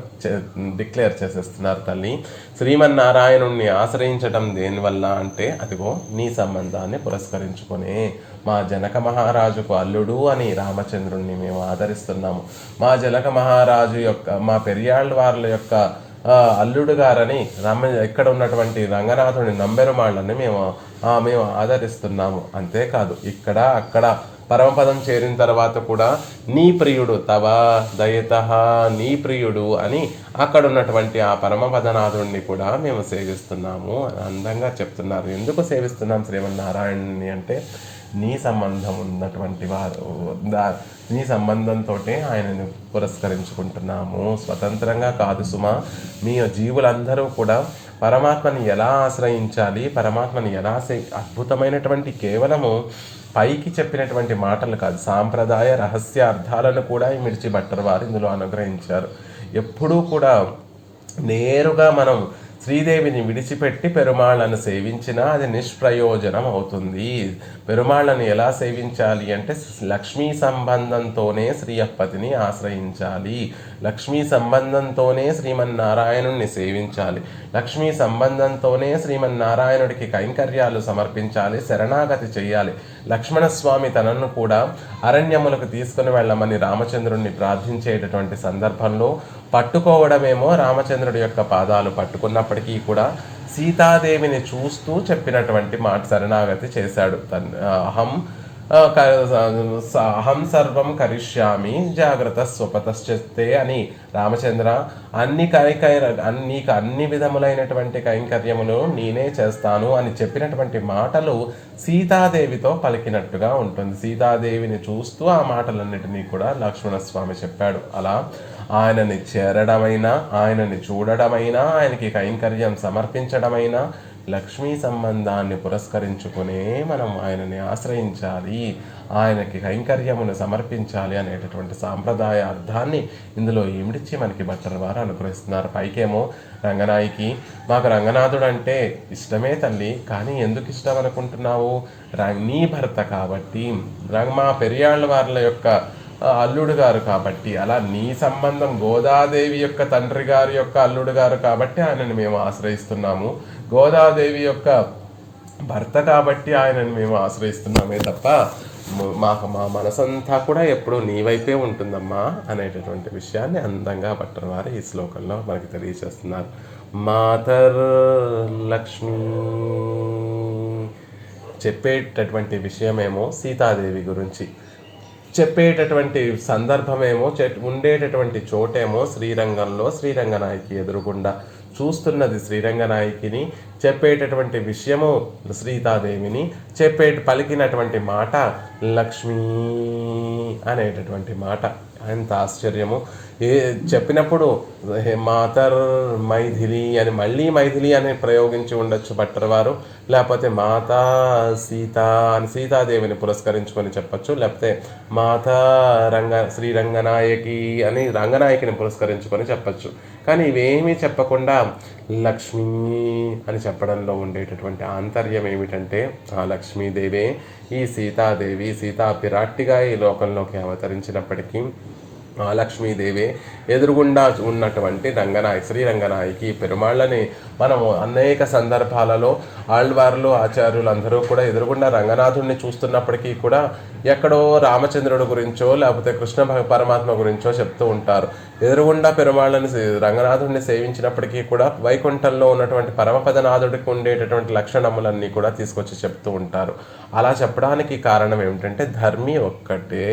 డిక్లేర్ చేసేస్తున్నారు. తల్లి శ్రీమన్నారాయణుణ్ణి ఆశ్రయించడం దేనివల్ల అంటే అదిగో నీ సంబంధాన్ని పురస్కరించుకునే మా జనక మహారాజుకు అల్లుడు అని రామచంద్రుణ్ణి మేము ఆదరిస్తున్నాము, మా జనక మహారాజు యొక్క మా పెరియాళ్ళ వార్ల యొక్క అల్లుడు గారని ఇక్కడ ఉన్నటువంటి రంగనాథుని నంబెరుమాళ్ళని మేము ఆదరిస్తున్నాము. అంతేకాదు ఇక్కడ అక్కడ పరమపదం చేరిన తర్వాత కూడా నీ ప్రియుడు తవ దయతః నీ ప్రియుడు అని అక్కడ ఉన్నటువంటి ఆ పరమపదనాథుడిని కూడా మేము సేవిస్తున్నాము అని అందంగా చెప్తున్నారు. ఎందుకు సేవిస్తున్నాం శ్రీమన్నారాయణుని అంటే నీ సంబంధం ఉన్నటువంటి వారు, నీ సంబంధంతో ఆయనను పురస్కరించుకుంటున్నాము, స్వతంత్రంగా కాదు సుమా. మీ జీవులందరూ కూడా పరమాత్మని ఎలా ఆశ్రయించాలి, పరమాత్మని ఎలా అద్భుతమైనటువంటి కేవలము పైకి చెప్పినటువంటి మాటలు కాదు, సాంప్రదాయ రహస్య అర్థాలను కూడా మిడిచి భట్టర్ వారు ఇందులో అనుగ్రహించారు. ఎప్పుడూ కూడా నేరుగా మనం శ్రీదేవిని విడిచిపెట్టి పెరుమాళ్ళను సేవించినా అది నిష్ప్రయోజనం అవుతుంది. పెరుమాళ్ళను ఎలా సేవించాలి అంటే లక్ష్మీ సంబంధంతోనే శ్రీయప్పతిని ఆశ్రయించాలి, లక్ష్మీ సంబంధంతోనే శ్రీమన్నారాయణుణ్ణి సేవించాలి, లక్ష్మీ సంబంధంతోనే శ్రీమన్నారాయణుడికి కైంకర్యాలు సమర్పించాలి, శరణాగతి చెయ్యాలి. లక్ష్మణస్వామి తనను కూడా అరణ్యములకు తీసుకుని వెళ్ళమని రామచంద్రుణ్ణి ప్రార్థించేటటువంటి సందర్భంలో పట్టుకోవడమేమో రామచంద్రుడి యొక్క పాదాలు పట్టుకున్నప్పటికీ కూడా సీతాదేవిని చూస్తూ చెప్పినటువంటి మాట శరణాగతి చేశాడు. అహం సర్వం కరిష్యామి జాగ్రత్త స్వపతశ్చతే అని రామచంద్ర నీకు అన్ని విధములైనటువంటి కైంకర్యములు నేనే చేస్తాను అని చెప్పినటువంటి మాటలు సీతాదేవితో పలికినట్టుగా ఉంటుంది. సీతాదేవిని చూస్తూ ఆ మాటలన్నిటినీ కూడా లక్ష్మణస్వామి చెప్పాడు. అలా ఆయనని చేరడమైనా, ఆయనని చూడడమైనా, ఆయనకి కైంకర్యం సమర్పించడమైనా లక్ష్మీ సంబంధాన్ని పురస్కరించుకునే మనం ఆయనని ఆశ్రయించాలి, ఆయనకి కైంకర్యమును సమర్పించాలి అనేటటువంటి సాంప్రదాయ అర్థాన్ని ఇందులో ఇమిడిచి మనకి భట్టర్ వారు అనుగ్రహిస్తున్నారు. పైకేమో రంగనాయకి మాకు రంగనాథుడు అంటే ఇష్టమే తల్లి, కానీ ఎందుకు ఇష్టం అనుకుంటున్నావు, నీ భర్త కాబట్టి, మా పెరియాళ్ళ వార్ల యొక్క అల్లుడు గారు కాబట్టి, అలా నీ సంబంధం గోదాదేవి యొక్క తండ్రి గారి యొక్క అల్లుడు గారు కాబట్టి ఆయనని మేము ఆశ్రయిస్తున్నాము, గోదాదేవి యొక్క భర్త కాబట్టి ఆయనని మేము ఆశ్రయిస్తున్నామే తప్ప మా మనసంతా కూడా ఎప్పుడూ నీ వైపే ఉంటుందమ్మా అనేటటువంటి విషయాన్ని అందంగా భట్టర్ వారు ఈ శ్లోకంలో మనకి తెలియజేస్తున్నారు. మాతర్ లక్ష్మి చెప్పేటటువంటి విషయమేమో సీతాదేవి గురించి, చెప్పేటటువంటి సందర్భమేమో ఉండేటటువంటి చోటేమో శ్రీరంగంలో శ్రీరంగనాయకి ఎదురుగుండా, చూస్తున్నది శ్రీరంగనాయకిని, చెప్పేటటువంటి విషయము సీతాదేవిని, పలికినటువంటి మాట లక్ష్మీ అనేటటువంటి మాట. ఎంత ఆశ్చర్యము! చెప్పినప్పుడు మాతర్ మైథిలి అని మళ్ళీ మైథిలి అని ప్రయోగించి ఉండొచ్చు భట్టర్ వారు, లేకపోతే మాతా సీత అని సీతాదేవిని పురస్కరించుకొని చెప్పచ్చు, లేకపోతే మాతా శ్రీరంగనాయకి అని రంగనాయకిని పురస్కరించుకొని చెప్పచ్చు. కానీ ఇవేమీ చెప్పకుండా లక్ష్మీ అని చెప్పడంలో ఉండేటటువంటి ఆంతర్యం ఏమిటంటే, ఆ లక్ష్మీదేవే ఈ సీతాదేవి సీతా పిరాట్టిగా ఈ లోకంలోకి అవతరించినప్పటికీ ఆ లక్ష్మీదేవి ఎదురుగుండా ఉన్నటువంటి శ్రీరంగనాయకి పెరుమాళ్ళని మనము అనేక సందర్భాలలో ఆళ్వార్లు ఆచార్యులు అందరూ కూడా ఎదురుగుండా రంగనాథుడిని చూస్తున్నప్పటికీ కూడా ఎక్కడో రామచంద్రుడి గురించో లేకపోతే కృష్ణ పరమాత్మ గురించో చెప్తూ ఉంటారు. ఎదురుగుండా పెరుమాళ్ళని రంగనాథుడిని సేవించినప్పటికీ కూడా వైకుంఠంలో ఉన్నటువంటి పరమపదనాథుడికి ఉండేటటువంటి లక్షణములన్నీ కూడా తీసుకొచ్చి చెప్తూ ఉంటారు. అలా చెప్పడానికి కారణం ఏమిటంటే ధర్మి ఒక్కటే,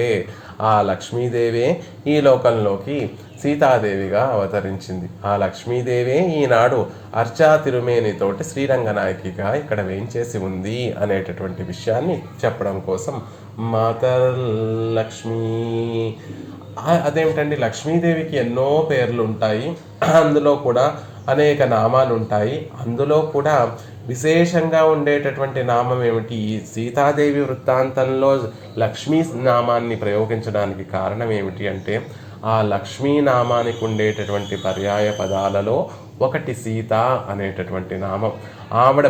ఆ లక్ష్మీదేవే ఈ లోకంలోకి సీతాదేవిగా అవతరించింది. ఆ లక్ష్మీదేవే ఈనాడు అర్చా తిరుమేనితోటి శ్రీరంగనాయకిగా ఇక్కడ వేయించేసి ఉంది అనేటటువంటి విషయాన్ని చెప్పడం కోసం మాతర్లక్ష్మీ. అదేమిటండి, లక్ష్మీదేవికి ఎన్నో పేర్లు ఉంటాయి, అందులో కూడా అనేక నామాలు ఉంటాయి. అందులో కూడా విశేషంగా ఉండేటటువంటి నామం ఏమిటి? ఈ సీతాదేవి వృత్తాంతంలో లక్ష్మీ నామాన్ని ప్రయోగించడానికి కారణం ఏమిటి అంటే, ఆ లక్ష్మీ నామానికి ఉండేటటువంటి పర్యాయ పదాలలో ఒకటి సీత అనేటటువంటి నామం. ఆవిడ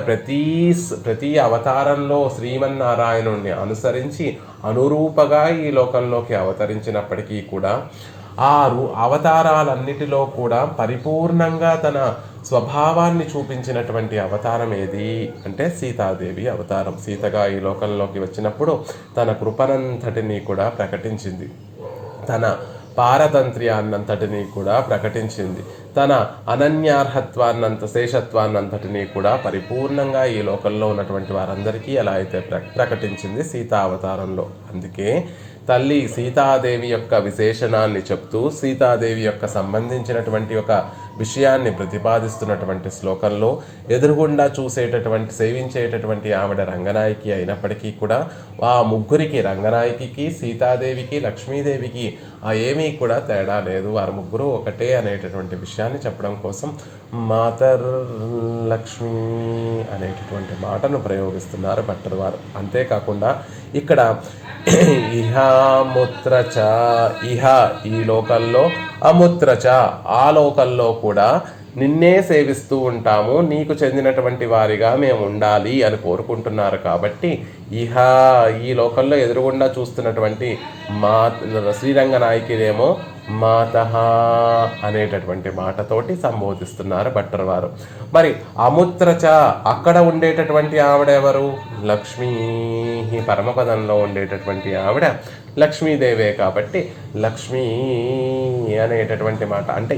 ప్రతి అవతారంలో శ్రీమన్నారాయణుణ్ణి అనుసరించి అనురూపగా ఈ లోకంలోకి అవతరించినప్పటికీ కూడా ఆ అవతారాలన్నిటిలో కూడా పరిపూర్ణంగా తన స్వభావాన్ని చూపించినటువంటి అవతారం ఏది అంటే సీతాదేవి అవతారం. సీతగా ఈ లోకంలోకి వచ్చినప్పుడు తన కృపనంతటినీ కూడా ప్రకటించింది, తన పారతంత్ర్యాన్నంతటినీ కూడా ప్రకటించింది, తన శేషత్వాన్నంతటినీ కూడా పరిపూర్ణంగా ఈ లోకంలో ఉన్నటువంటి వారందరికీ ఎలా అయితే ప్రకటించింది సీతా అవతారంలో. అందుకే తల్లి సీతాదేవి యొక్క విశేషణాన్ని చెప్తూ సీతాదేవి యొక్క సంబంధించినటువంటి ఒక విషయాన్ని ప్రతిపాదిస్తున్నటువంటి శ్లోకంలో ఎదురుగుండా సేవించేటటువంటి ఆవిడ రంగనాయకి అయినప్పటికీ కూడా ఆ ముగ్గురికి, రంగనాయకికి, సీతాదేవికి, లక్ష్మీదేవికి ఏమీ కూడా తేడా లేదు, వారు ముగ్గురు ఒకటే అనేటటువంటి విషయాన్ని చెప్పడం కోసం మాతర్ లక్ష్మీ అనేటటువంటి మాటను ప్రయోగిస్తున్నారు భట్టర్ వారు. అంతేకాకుండా ఇక్కడ ఇహముత్రచ, ఇహ ఈ లోకంలో, అముత్రచ ఆ లోకంలో కూడా నిన్నే సేవిస్తూ ఉంటాము, నీకు చెందినటువంటి వారిగా మేము ఉండాలి అని కోరుకుంటున్నారు. కాబట్టి ఇహ ఈ లోకంలో ఎదురుగుండా చూస్తున్నటువంటి శ్రీరంగనాయకినేమో మాతః అనేటటువంటి మాటతోటి సంబోధిస్తున్నారు భట్టర్ వారు. మరి అముత్రచ అక్కడ ఉండేటటువంటి ఆవిడెవరు? లక్ష్మీ, పరమపదంలో ఉండేటటువంటి ఆవిడ లక్ష్మీదేవే. కాబట్టి లక్ష్మీ అనేటటువంటి మాట అంటే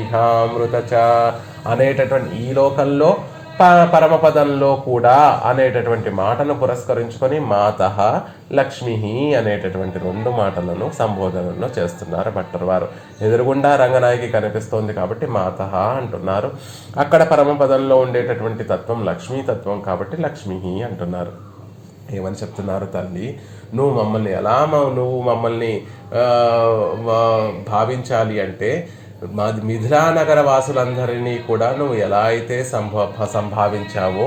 ఇహామృతచ అనేటటువంటి ఈ లోకంలో పరమపదంలో కూడా అనేటటువంటి మాటను పురస్కరించుకొని మాతః లక్ష్మీ అనేటటువంటి రెండు మాటలను సంబోధనలో చేస్తున్నారు భట్టర్ వారు. ఎదురుగుండా రంగనాయకి కనిపిస్తోంది కాబట్టి మాతః అంటున్నారు. అక్కడ పరమపదంలో ఉండేటటువంటి తత్వం లక్ష్మీ తత్వం కాబట్టి లక్ష్మీ అంటున్నారు. ఏమని చెప్తున్నారు? తల్లి నువ్వు మమ్మల్ని భావించాలి అంటే మిథిలానగర వాసులందరినీ కూడా నువ్వు ఎలా అయితే సంభావించావో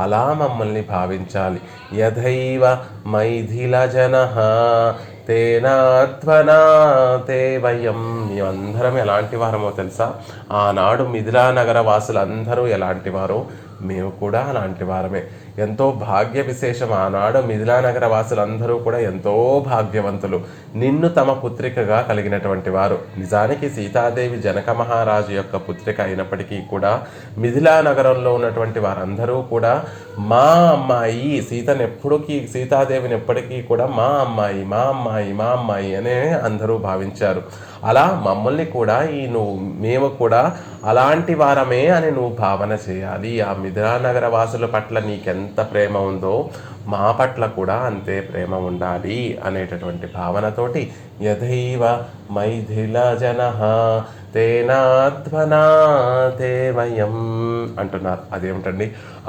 అలా మమ్మల్ని భావించాలి. యథైవ మైథిల జనః తేనాత్వనా తే వయం. మేమందరం ఎలాంటి వారమో తెలుసా? ఆనాడు మిథిలానగర వాసులందరూ ఎలాంటి వారో మేము కూడా అలాంటి వారమే. ఎంతో భాగ్య విశేషం. ఆనాడు మిథిలానగర వాసులందరూ కూడా ఎంతో భాగ్యవంతులు, నిన్ను తమ పుత్రికగా కలిగినటువంటి వారు. నిజానికి సీతాదేవి జనక మహారాజు యొక్క పుత్రిక అయినప్పటికీ కూడా మిథిలానగరంలో ఉన్నటువంటి వారందరూ కూడా మా అమ్మాయి సీతాదేవిని ఎప్పటికీ కూడా మా అమ్మాయి అనే అందరూ భావించారు. అలా మమ్మల్ని కూడా మేము కూడా అలాంటి వారమే అని నువ్వు భావన చేయాలి. ఆ మిథిలానగర వాసుల పట్ల నీకెంత ప్రేమ ఉందో మా పట్ల కూడా అంతే ప్రేమ ఉండాలి అనేటటువంటి భావనతోటి యథైవ మైథిల జనః తేనాధ్వనా తే వయం అంటున్నారు. అదేమిటండి?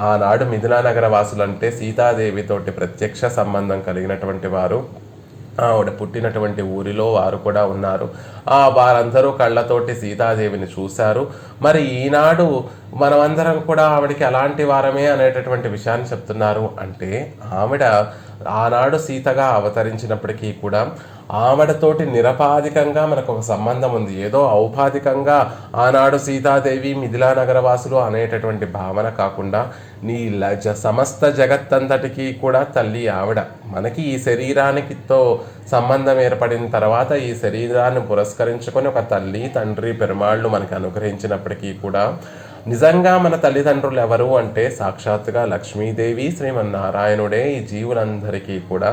ఆనాడు మిథిలా నగర వాసులు అంటే సీతాదేవితోటి ప్రత్యక్ష సంబంధం కలిగినటువంటి వారు. ఆవిడ పుట్టినటువంటి ఊరిలో వారు కూడా ఉన్నారు. వారందరూ కళ్ళతోటి సీతాదేవిని చూశారు. మరి ఈనాడు మనమందరం కూడా ఆవిడకి అలాంటి వారమే అనేటటువంటి విషయాన్ని చెప్తున్నారు. అంటే ఆవిడ ఆనాడు సీతగా అవతరించినప్పటికీ కూడా ఆవిడతోటి నిరపాధికంగా మనకు ఒక సంబంధం ఉంది. ఏదో ఔపాధికంగా ఆనాడు సీతాదేవి మిథిలా నగరవాసులు అనేటటువంటి భావన కాకుండా సమస్త జగత్తంతటికి కూడా తల్లి ఆవిడ. మనకి ఈ శరీరానికితో సంబంధం ఏర్పడిన తర్వాత ఈ శరీరాన్ని పురస్కరించుకొని ఒక తల్లి తండ్రి పెరుమాళ్ళు మనకి అనుగ్రహించినప్పటికీ కూడా నిజంగా మన తల్లిదండ్రులు ఎవరు అంటే సాక్షాత్తుగా లక్ష్మీదేవి శ్రీమన్నారాయణుడే ఈ జీవులందరికీ కూడా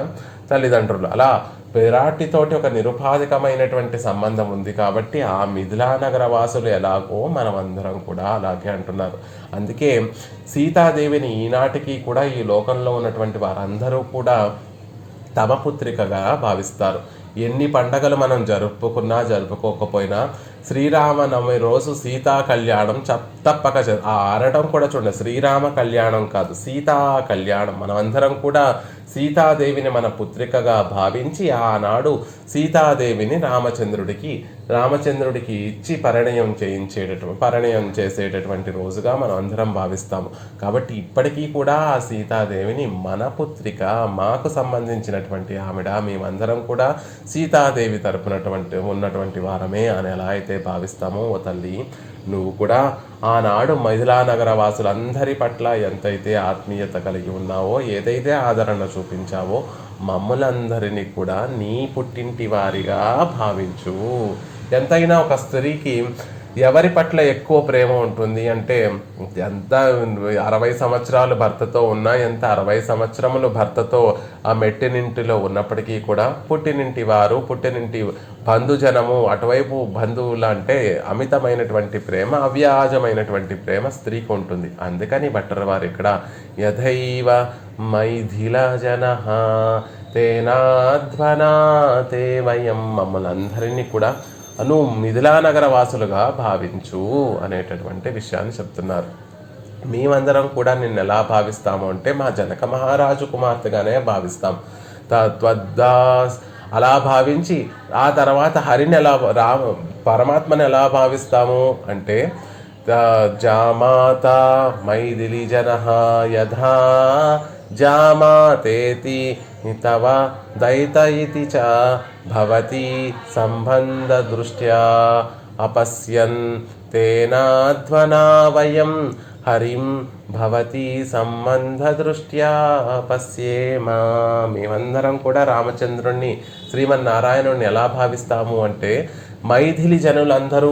తల్లిదండ్రులు. అలా విరాటితోటి ఒక నిరుపాధికమైనటువంటి సంబంధం ఉంది. కాబట్టి ఆ మిథిలా నగర వాసులు ఎలాగో మనమందరం కూడా అలాగే అంటున్నారు. అందుకే సీతాదేవిని ఈనాటికి కూడా ఈ లోకంలో ఉన్నటువంటి వారందరూ కూడా తమ పుత్రికగా భావిస్తారు. ఎన్ని పండగలు మనం జరుపుకున్నా జరుపుకోకపోయినా శ్రీరామనవమి రోజు సీతా కళ్యాణం తప్పక ఆడటం కూడా చూడండి. శ్రీరామ కళ్యాణం కాదు, సీతా కళ్యాణం. మనమందరం కూడా సీతాదేవిని మన పుత్రికగా భావించి ఆనాడు సీతాదేవిని రామచంద్రుడికి ఇచ్చి పరిణయం చేసేటటువంటి రోజుగా మనం అందరం భావిస్తాము. కాబట్టి ఇప్పటికీ కూడా ఆ సీతాదేవిని మన పుత్రిక, మాకు సంబంధించినటువంటి ఆవిడ, మేమందరం కూడా సీతాదేవి ఉన్నటువంటి వారమే అని ఎలా అయితే భావిస్తామో, ఓ తల్లి నువ్వు కూడా ఆనాడు మిథిలా నగర వాసులందరి పట్ల ఎంతైతే ఆత్మీయత కలిగి ఉన్నావో, ఏదైతే ఆదరణ చూపించావో, మమ్ములందరినీ కూడా నీ పుట్టింటి వారిగా భావించు. ఎంతైనా ఒక స్త్రీకి ఎవరి పట్ల ఎక్కువ ప్రేమ ఉంటుంది అంటే, ఎంత 60 సంవత్సరాలు భర్తతో ఉన్నా, ఎంత 60 సంవత్సరములు భర్తతో ఆ మెట్టినింటిలో ఉన్నప్పటికీ కూడా పుట్టినింటి వారు, పుట్టినింటి బంధుజనము, అటువైపు బంధువులు అంటే అమితమైనటువంటి ప్రేమ, అవ్యాజమైనటువంటి ప్రేమ స్త్రీకి ఉంటుంది. అందుకని భట్టర్ వారు ఇక్కడ యథైవ మైథిల జనః తేనాధ్వనా తే వయం, మమ్మల్ని అందరినీ కూడా నువ్వు మిథిలా నగర వాసులుగా భావించు అనేటటువంటి విషయాన్ని చెప్తున్నారు. మేమందరం కూడా నిన్ను ఎలా భావిస్తాము అంటే మా జనక మహారాజు కుమార్తెగానే భావిస్తాం. తద్దాస్ అలా భావించి ఆ తర్వాత హరిని పరమాత్మని ఎలా భావిస్తాము అంటే జామాత మైథిలి జనః యథా జామాతేతి తవ దైత ఇతి చ భవతి సంబంధ దృష్ట్యా అపశ్యన్ తేనాధ్వనా వయం హరిం భవతి సంబంధ దృష్ట్యా పశ్యేమా. మేమందరం కూడా రామచంద్రుణ్ణి, శ్రీమన్నారాయణుణ్ణి ఎలా భావిస్తాము అంటే మైథిల జనులందరూ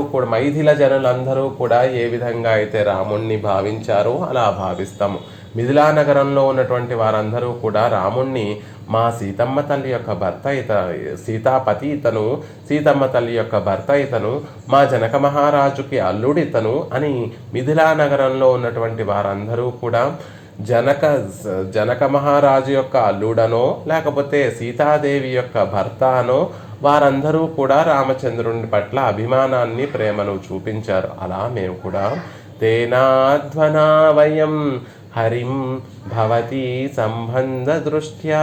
కూడా ఏ విధంగా అయితే రాముణ్ణి భావించారో అలా భావిస్తాము. మిథిలా నగరంలో ఉన్నటువంటి వారందరూ కూడా రాముణ్ణి మా సీతమ్మ తల్లి యొక్క భర్త సీతాపతి ఇతను, సీతమ్మ తల్లి యొక్క భర్త ఇతను, మా జనక మహారాజుకి అల్లుడు ఇతను అని మిథిలా నగరంలో ఉన్నటువంటి వారందరూ కూడా జనక మహారాజు యొక్క అల్లుడనో లేకపోతే సీతాదేవి యొక్క భర్త అనో వారందరూ కూడా రామచంద్రుని పట్ల అభిమానాన్ని, ప్రేమను చూపించారు. అలా మేము కూడా తేనాధ్వనా వయం హరిం భవతి సంబంధ దృష్ట్యా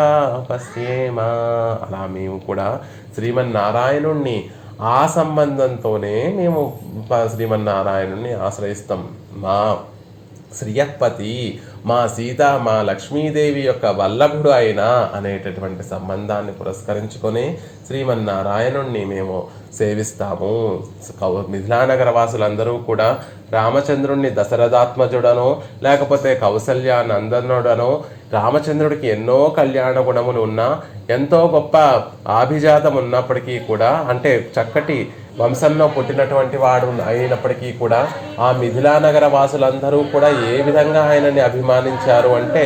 పశ్యేమా. అలా మేము కూడా శ్రీమన్నారాయణుణ్ణి ఆ సంబంధంతోనే మేము శ్రీమన్నారాయణుణ్ణి ఆశ్రయిస్తాం. మా శ్రియపతి, మా మా లక్ష్మీదేవి యొక్క వల్లభుడు అయినా అనేటటువంటి సంబంధాన్ని పురస్కరించుకొని శ్రీమన్నారాయణుణ్ణి మేము సేవిస్తాము. మిథిలా నగర వాసులందరూ కూడా రామచంద్రుణ్ణి దశరథాత్మజుడనో లేకపోతే కౌసల్య నందనుడనో, రామచంద్రుడికి ఎన్నో కళ్యాణ గుణములు ఉన్నా, ఎంతో గొప్ప ఆభిజాతం ఉన్నప్పటికీ కూడా, అంటే చక్కటి వంశంలో పుట్టినటువంటి వాడు అయినప్పటికీ కూడా ఆ మిథిలా నగర వాసులందరూ కూడా ఏ విధంగా ఆయనని అభిమానించారు అంటే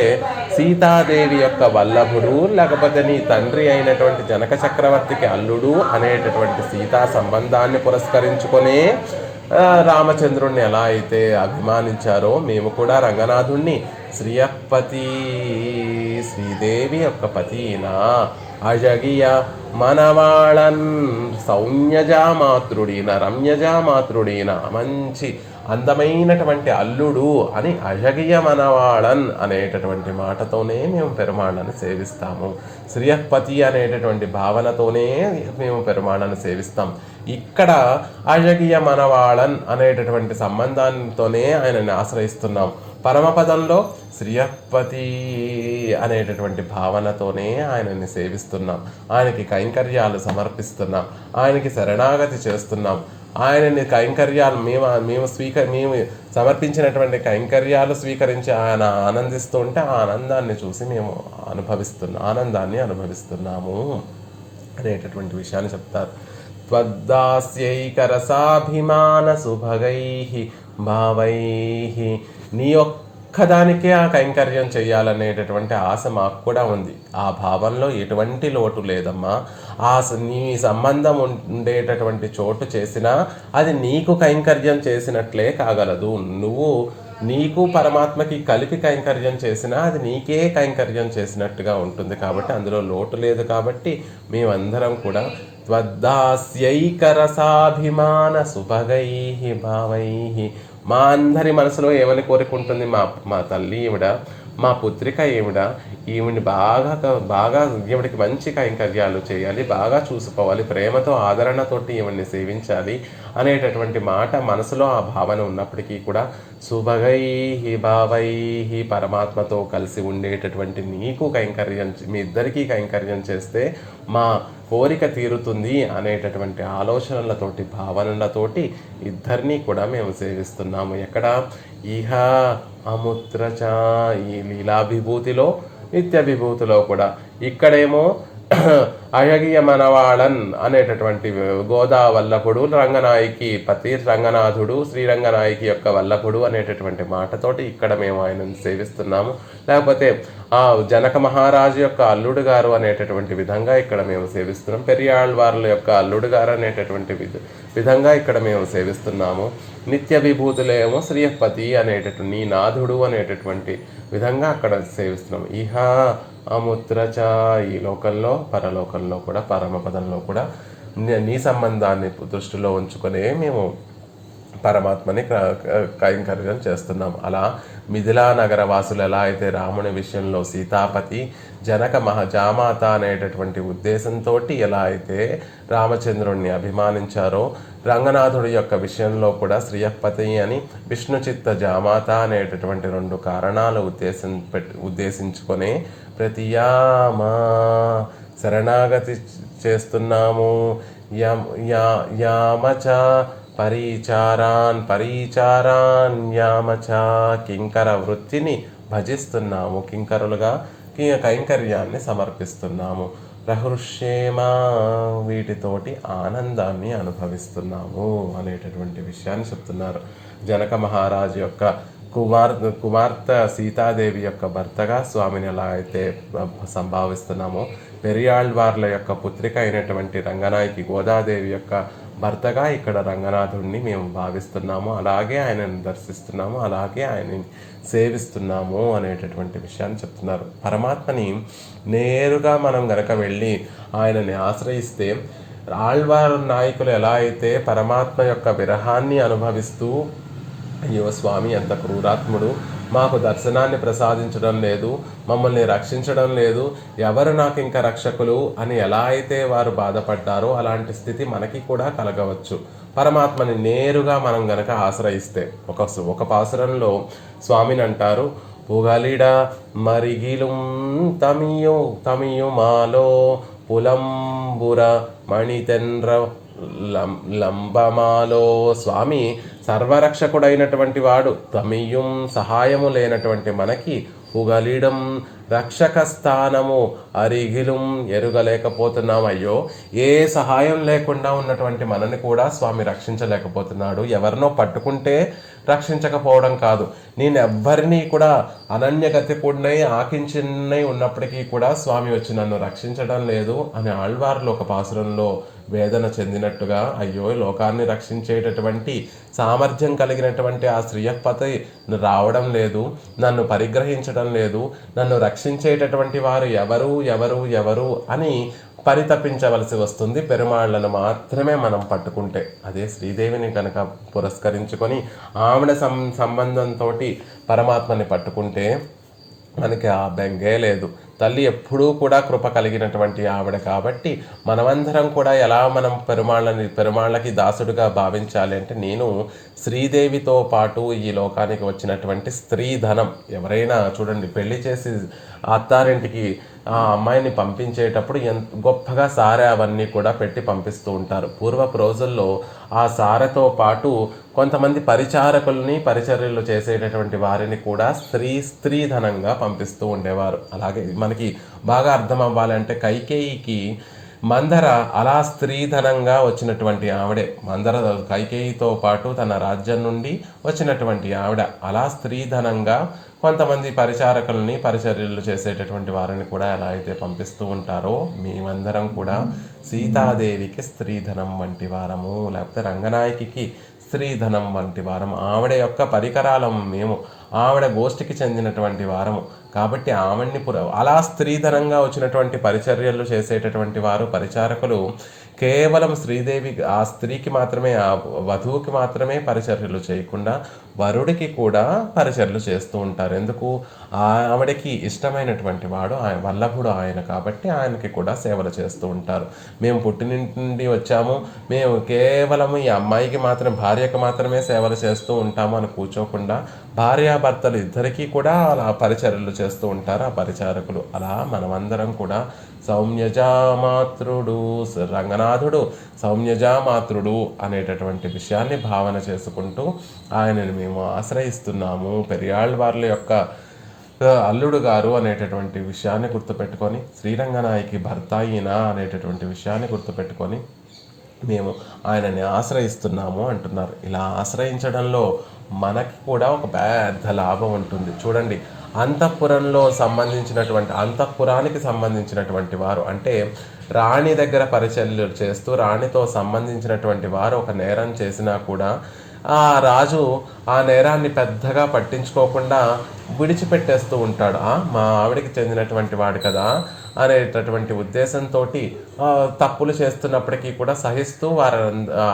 సీతాదేవి యొక్క వల్లభుడు లేకపోతే నీ తండ్రి అయినటువంటి జనక చక్రవర్తికి అల్లుడు అనేటటువంటి సీతా సంబంధాన్ని పురస్కరించుకొనే రామచంద్రుణ్ణి ఎలా అయితే అభిమానించారో మేము కూడా రంగనాథుణ్ణి శ్రియపతి శ్రీదేవి యొక్క పతిన అజగియ మనవాళన్ సౌమ్యజామాతృడిన రమ్యజామాతృడిన మంచి అందమైనటువంటి అల్లుడు అని అజగియ మనవాళన్ అనేటటువంటి మాటతోనే మేము పెరుమాళ్ళను సేవిస్తాము. శ్రియపతి అనేటటువంటి భావనతోనే మేము పెరుమాళ్ళను సేవిస్తాం. ఇక్కడ అజగియ మనవాళన్ అనేటటువంటి సంబంధంతోనే ఆయనని ఆశ్రయిస్తున్నాం. పరమపదంలో శ్రియపతి అనేటటువంటి భావనతోనే ఆయనని సేవిస్తున్నాం. ఆయనకి కైంకర్యాలు సమర్పిస్తున్నాం. ఆయనకి శరణాగతి చేస్తున్నాం. ఆయనని కైంకర్యాలు మేము సమర్పించినటువంటి కైంకర్యాలు స్వీకరించి ఆయన ఆనందిస్తూ ఉంటే ఆ ఆనందాన్ని చూసి మేము ఆనందాన్ని అనుభవిస్తున్నాము అనేటటువంటి విషయాన్ని చెప్తారు. త్వద్దాస్యైకరసాభిమాన సుభగైః భావైః, నీ ఒక్కదానికే ఆ కైంకర్యం చేయాలనేటటువంటి ఆశ మాకు కూడా ఉంది. ఆ భావంలో ఎటువంటి లోటు లేదమ్మా. నీ సంబంధం ఉండేటటువంటి చోటు చేసినా అది నీకు కైంకర్యం చేసినట్లే కాగలదు. నీకు పరమాత్మకి కలిపి కైంకర్యం చేసినా అది నీకే కైంకర్యం చేసినట్టుగా ఉంటుంది. కాబట్టి అందులో లోటు లేదు. కాబట్టి మేమందరం కూడా త్వద్దాస్యైకరసాభిమాన సుభగైః భావైః, మా అందరి మనసులో ఏమని కోరుకుంటుంది, మా తల్లి ఈవిడ, మా పుత్రిక ఈవిని బాగా ఈవిడికి మంచి కైంకర్యాలు చేయాలి, బాగా చూసుకోవాలి, ప్రేమతో ఆదరణతోటి ఈవిడ్ని సేవించాలి అనేటటువంటి మాట మనసులో ఆ భావన ఉన్నప్పటికీ కూడా సుభగైః భావైః, పరమాత్మతో కలిసి ఉండేటటువంటి నీకు కైంకర్యం, మీ ఇద్దరికీ కైంకర్యం చేస్తే మా కోరిక తీరుతుంది అనేటటువంటి ఆలోచనలతోటి భావనలతోటి ఇద్దరినీ కూడా మేము సేవిస్తున్నాము. ఎక్కడ? ఇహ అముత్రచ, ఈ లీలాభిభూతిలో నిత్య విభూతిలో కూడా. ఇక్కడేమో అయగియ మనవాళన్ అనేటటువంటి గోదా వల్లభుడు, రంగనాయకి పతి రంగనాథుడు, శ్రీరంగనాయకి యొక్క వల్లభుడు అనేటటువంటి మాటతోటి ఇక్కడ మేము ఆయనను సేవిస్తున్నాము. లేకపోతే ఆ జనక మహారాజు యొక్క అల్లుడు గారు అనేటటువంటి విధంగా ఇక్కడ మేము సేవిస్తున్నాం. పెరియాళ్వార్ల యొక్క అల్లుడు గారు అనేటటువంటి విధంగా ఇక్కడ మేము సేవిస్తున్నాము. నిత్య విభూతులేమో శ్రీయపతి అనేటటువంటి నీ నాథుడు అనేటటువంటి విధంగా అక్కడ సేవిస్తున్నాము. ఇహ అముత్రచ, ఈ లోకంలో పరలోకంలో కూడా పరమపదంలో కూడా నీ సంబంధాన్ని దృష్టిలో ఉంచుకొనే మేము పరమాత్మని కైంకర్యం చేస్తున్నాం. అలా మిథిలా నగర వాసులు ఎలా అయితే రాముని విషయంలో సీతాపతి జనక జామాత అనేటటువంటి ఉద్దేశంతో ఎలా అయితే రామచంద్రుణ్ణి అభిమానించారో, రంగనాథుడి యొక్క విషయంలో కూడా శ్రీయపతి అని విష్ణుచిత్త జామాత అనేటటువంటి 2 కారణాలు ఉద్దేశించుకొని ప్రతియామా శరణాగతి చేస్తున్నాము. యామచ పరిచారాన్ యామచ, కింకర వృత్తిని భజిస్తున్నాము, కింకరులుగా కైంకర్యాన్ని సమర్పిస్తున్నాము. ప్రహృష్యేమ, వీటితోటి ఆనందాన్ని అనుభవిస్తున్నాము అనేటటువంటి విషయాన్ని చెప్తున్నారు. జనక మహారాజు యొక్క కుమార్తె సీతాదేవి యొక్క భర్తగా స్వామిని ఎలా అయితే సంభావిస్తున్నామో, పెరియాళ్వార్ల యొక్క పుత్రిక అయినటువంటి రంగనాయకి గోదాదేవి యొక్క భర్తగా ఇక్కడ రంగనాథుడిని మేము భావిస్తున్నాము. అలాగే ఆయనను దర్శిస్తున్నాము, అలాగే ఆయనని సేవిస్తున్నాము అనేటటువంటి విషయాన్ని చెప్తున్నారు. పరమాత్మని నేరుగా మనం గనక వెళ్ళి ఆయనని ఆశ్రయిస్తే, ఆళ్వారు నాయకులు ఎలా అయితే పరమాత్మ యొక్క విరహాన్ని అనుభవిస్తూ అయ్యో స్వామి ఎంత క్రూరాత్ముడు, మాకు దర్శనాన్ని ప్రసాదించడం లేదు, మమ్మల్ని రక్షించడం లేదు, ఎవరు నాకు ఇంకా రక్షకులు అని ఎలా అయితే వారు బాధపడ్డారో అలాంటి స్థితి మనకి కూడా కలగవచ్చు. పరమాత్మని నేరుగా మనం గనక ఆశ్రయిస్తే. ఒక పాసురంలో స్వామిని అంటారు, పుగలిడ మరిగిలుం తమియుమాలో పులంబుర మణితెండ్ర లంబమాలో. స్వామి సర్వరక్షకుడైనటువంటి వాడు, తమియుం సహాయము లేనటువంటి మనకి పుగలిడం రక్షక స్థానము అరిగిలుం ఎరుగలేకపోతున్నాం. అయ్యో ఏ సహాయం లేకుండా ఉన్నటువంటి మనని కూడా స్వామి రక్షించలేకపోతున్నాడు. ఎవరినో పట్టుకుంటే రక్షించకపోవడం కాదు, నేనెవ్వరినీ కూడా అనన్యగతికుడినై ఆకించినై ఉన్నప్పటికీ కూడా స్వామి వచ్చి నన్ను రక్షించడం లేదు అని ఆళ్వార్లు ఒక పాసురంలో వేదన చెందినట్టుగా, అయ్యో లోకాన్ని రక్షించేటటువంటి సామర్థ్యం కలిగినటువంటి ఆ శ్రీయపతి రావడం లేదు, నన్ను పరిగ్రహించడం లేదు, నన్ను రక్షించేటటువంటి వారు ఎవరు ఎవరు ఎవరు అని పరితపించవలసి వస్తుంది. పెరుమాళ్లను మాత్రమే మనం పట్టుకుంటే. అదే శ్రీదేవిని కనుక పురస్కరించుకొని ఆవిడ సంబంధంతో పరమాత్మని పట్టుకుంటే మనకి ఆ బెంగే లేదు. తల్లి ఎప్పుడూ కూడా కృప కలిగినటువంటి ఆవిడ కాబట్టి మనమందరం కూడా ఎలా మనం పెరుమాళ్ళకి దాసుడుగా భావించాలి అంటే, నేను శ్రీదేవితో పాటు ఈ లోకానికి వచ్చినటువంటి స్త్రీధనం. ఎవరైనా చూడండి, పెళ్లి చేసి అత్తారింటికి ఆ అమ్మాయిని పంపించేటప్పుడు ఎంత గొప్పగా సారె అవన్నీ కూడా పెట్టి పంపిస్తూ ఉంటారు. పూర్వపు రోజుల్లో ఆ సారెతో పాటు కొంతమంది పరిచారకుల్ని, పరిచర్యలు చేసేటటువంటి వారిని కూడా స్త్రీధనంగా పంపిస్తూ ఉండేవారు. అలాగే మనకి బాగా అర్థం అవ్వాలంటే, కైకేయికి మందర అలా స్త్రీధనంగా వచ్చినటువంటి ఆవిడే. మందర కైకేయితో పాటు తన రాజ్యం నుండి వచ్చినటువంటి ఆవిడ. అలా స్త్రీధనంగా కొంతమంది పరిచారకుల్ని, పరిచర్యలు చేసేటటువంటి వారిని కూడా ఎలా అయితే పంపిస్తూ ఉంటారో, మేమందరం కూడా సీతాదేవికి స్త్రీధనం వంటి వారము, లేకపోతే రంగనాయకికి స్త్రీధనం వంటి వారము. ఆవిడ యొక్క పరికరాలం మేము, ఆవిడ గోష్ఠికి చెందినటువంటి వారము. కాబట్టి ఆవిడ్ని అలా స్త్రీధనంగా వచ్చినటువంటి పరిచర్యలు చేసేటటువంటి వారు, పరిచారకులు కేవలం శ్రీదేవి ఆ స్త్రీకి మాత్రమే, ఆ వధువుకి మాత్రమే పరిచర్యలు చేయకుండా వరుడికి కూడా పరిచర్యలు చేస్తూ ఉంటారు. ఎందుకు? ఆవిడకి ఇష్టమైనటువంటి వాడు వల్లభుడు ఆయన కాబట్టి ఆయనకి కూడా సేవలు చేస్తూ ఉంటారు. మేము పుట్టినింటి నుండి వచ్చాము, మేము కేవలం ఈ అమ్మాయికి మాత్రం, భార్యకు మాత్రమే సేవలు చేస్తూ ఉంటాము అని కూర్చోకుండా భార్యాభర్తలు ఇద్దరికీ కూడా అలా పరిచర్యలు చేస్తూ ఉంటారు ఆ పరిచారకులు. అలా మనమందరం కూడా సౌమ్యజామాతృడు, రంగనాథుడు సౌమ్యజామాతృడు అనేటటువంటి విషయాన్ని భావన చేసుకుంటూ ఆయనని మేము ఆశ్రయిస్తున్నాము. పెరియాళ్ళవార్ల యొక్క అల్లుడు గారు అనేటటువంటి విషయాన్ని గుర్తుపెట్టుకొని, శ్రీరంగనాయకి భర్త ఈయన అనేటటువంటి విషయాన్ని గుర్తుపెట్టుకొని మేము ఆయనని ఆశ్రయిస్తున్నాము అంటున్నారు. ఇలా ఆశ్రయించడంలో మనకి కూడా ఒక పెద్ద లాభం ఉంటుంది. చూడండి, అంతఃపురానికి సంబంధించినటువంటి వారు, అంటే రాణి దగ్గర పరిచర్యలు చేస్తూ రాణితో సంబంధించినటువంటి వారు ఒక నేరం చేసినా కూడా ఆ రాజు ఆ నేరాన్ని పెద్దగా పట్టించుకోకుండా విడిచిపెట్టేస్తూ ఉంటాడు. మా ఆవిడికి చెందినటువంటి వాడు కదా అనేటటువంటి ఉద్దేశంతో తప్పులు చేస్తున్నప్పటికీ కూడా సహిస్తూ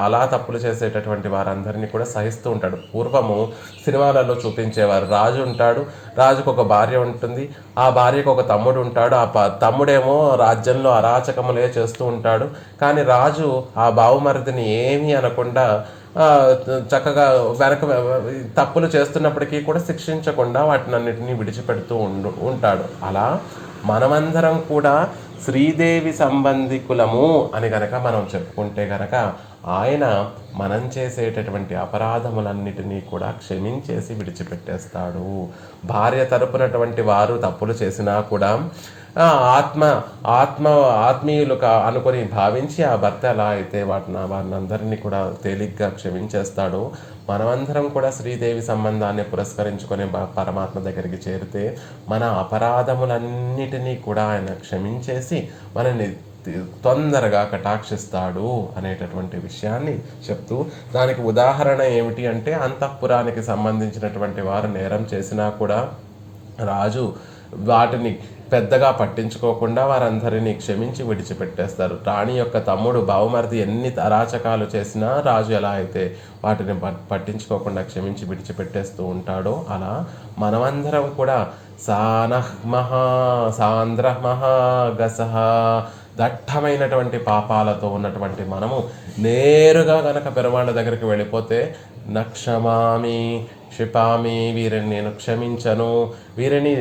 అలా తప్పులు చేసేటటువంటి వారందరినీ కూడా సహిస్తూ ఉంటాడు. పూర్వము సినిమాలలో చూపించేవారు, రాజు ఉంటాడు, రాజుకు ఒక భార్య ఉంటుంది, ఆ భార్యకు ఒక తమ్ముడు ఉంటాడు, ఆ తమ్ముడేమో రాజ్యంలో అరాచకములే చేస్తూ ఉంటాడు. కానీ రాజు ఆ బావుమరిదిని ఏమీ అనకుండా చక్కగా తప్పులు చేస్తున్నప్పటికీ కూడా శిక్షించకుండా వాటినన్నిటినీ విడిచిపెడుతూ ఉంటాడు. అలా మనమందరం కూడా శ్రీదేవి సంబంధికులము అని గనక మనం చెప్పుకుంటే గనక ఆయన మనం చేసేటటువంటి అపరాధములన్నిటినీ కూడా క్షమించేసి విడిచిపెట్టేస్తాడు. భార్య తరపునటువంటి వారు తప్పులు చేసినా కూడా ఆత్మీయులు అనుకొని భావించి ఆ భర్త ఎలా అయితే వారినందరినీ కూడా తేలిగ్గా క్షమించేస్తాడో, మనమందరం కూడా శ్రీదేవి సంబంధాన్ని పురస్కరించుకొని పరమాత్మ దగ్గరికి చేరితే మన అపరాధములన్నిటినీ కూడా ఆయన క్షమించేసి మనని తొందరగా కటాక్షిస్తాడు అనేటటువంటి విషయాన్ని చెప్తూ, దానికి ఉదాహరణ ఏమిటి అంటే, అంతఃపురానికి సంబంధించినటువంటి వారు నేరం చేసినా కూడా రాజు వాటిని పెద్దగా పట్టించుకోకుండా వారందరినీ క్షమించి విడిచిపెట్టేస్తారు. రాణి యొక్క తమ్ముడు బావుమరిది ఎన్ని అరాచకాలు చేసినా రాజు ఎలా అయితే వాటిని పట్టించుకోకుండా క్షమించి విడిచిపెట్టేస్తూ ఉంటాడో, అలా మనమందరం కూడా సాంద్రమహాగసహ దట్టమైనటువంటి పాపాలతో ఉన్నటువంటి మనము నేరుగా గనక పెరుమాళ్ళ దగ్గరికి వెళ్ళిపోతే, నక్షమామి క్షిపామి, వీరిని నేను క్షమించను, వీరిని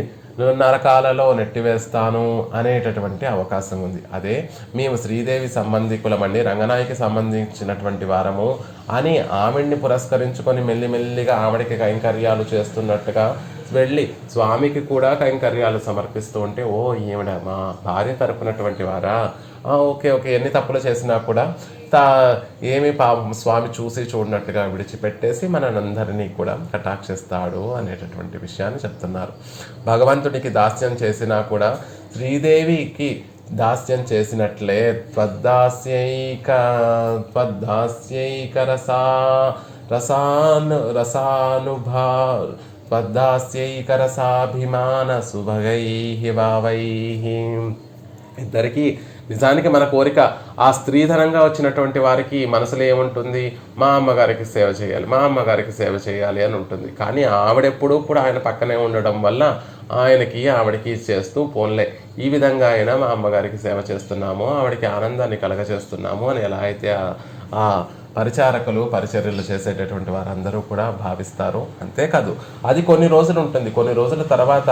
నరకాలలో నెట్టివేస్తాను అనేటటువంటి అవకాశం ఉంది. అదే మేము శ్రీదేవి సంబంధికులమండి, రంగనాయకి సంబంధించినటువంటి వారము అని ఆవిడ్ని పురస్కరించుకొని మెల్లిమెల్లిగా ఆవిడికి కైంకర్యాలు చేస్తున్నట్టుగా వెళ్ళి స్వామికి కూడా కైంకర్యాలు సమర్పిస్తూ ఉంటే, ఓ ఈవిడ మా భార్య తరపునటువంటి వారా, ఓకే ఎన్ని తప్పులు చేసినా కూడా ఏమి స్వామి చూసి చూడనట్టుగా విడిచిపెట్టేసి మనందరినీ కూడా కటాక్షిస్తాడు అనేటటువంటి విషయాన్ని చెప్తున్నారు. భగవంతుడికి దాస్యం చేసినా కూడా శ్రీదేవికి దాస్యం చేసినట్లే త్వద్దాస్యైక రసానుభా త్వద్దాస్యైకరసాభిమాన సుభగైః భావైః. ఇద్దరికి నిజానికి మన కోరిక ఆ స్త్రీధనంగా వచ్చినటువంటి వారికి మనసులో ఏముంటుంది, మా అమ్మగారికి సేవ చేయాలి, మా అమ్మగారికి సేవ చేయాలి అని ఉంటుంది. కానీ ఆవిడెప్పుడూ కూడా ఆయన పక్కనే ఉండడం వల్ల ఆయనకి ఆవిడకి చేస్తూ పోన్లే ఈ విధంగా అయినా మా అమ్మగారికి సేవ చేస్తున్నాము, ఆవిడకి ఆనందాన్ని కలగచేస్తున్నాము అని ఎలా అయితే ఆ పరిచారకులు పరిచర్యలు చేసేటటువంటి వారందరూ కూడా భావిస్తారు. అంతేకాదు అది కొన్ని రోజులు ఉంటుంది. కొన్ని రోజుల తర్వాత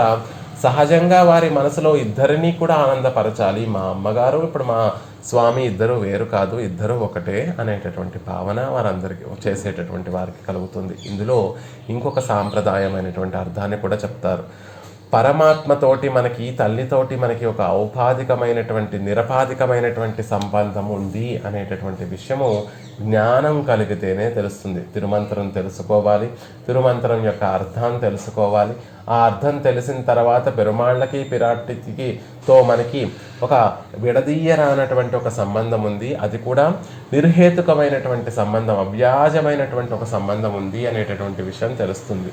సహజంగా వారి మనసులో ఇద్దరినీ కూడా ఆనందపరచాలి, మా అమ్మగారు ఇప్పుడు మా స్వామి ఇద్దరు వేరు కాదు, ఇద్దరు ఒకటే అనేటటువంటి భావన వారందరికీ చేసేటటువంటి వారికి కలుగుతుంది. ఇందులో ఇంకొక సాంప్రదాయమైనటువంటి అర్థాన్ని కూడా చెప్తారు. పరమాత్మతోటి మనకి తల్లితోటి మనకి ఒక ఔపాధికమైనటువంటి నిరపాధికమైనటువంటి సంబంధం ఉంది అనేటటువంటి విషయము జ్ఞానం కలిగితేనే తెలుస్తుంది. తిరుమంత్రం తెలుసుకోవాలి, తిరుమంత్రం యొక్క అర్థం తెలుసుకోవాలి. ఆ అర్థం తెలిసిన తర్వాత పెరుమాళ్ళకి పిరాటికి తో మనకి ఒక విడదీయరానటువంటి ఒక సంబంధం ఉంది. అది కూడా నిర్హేతుకమైనటువంటి సంబంధం, అవ్యాజమైనటువంటి ఒక సంబంధం ఉంది అనేటటువంటి విషయం తెలుస్తుంది.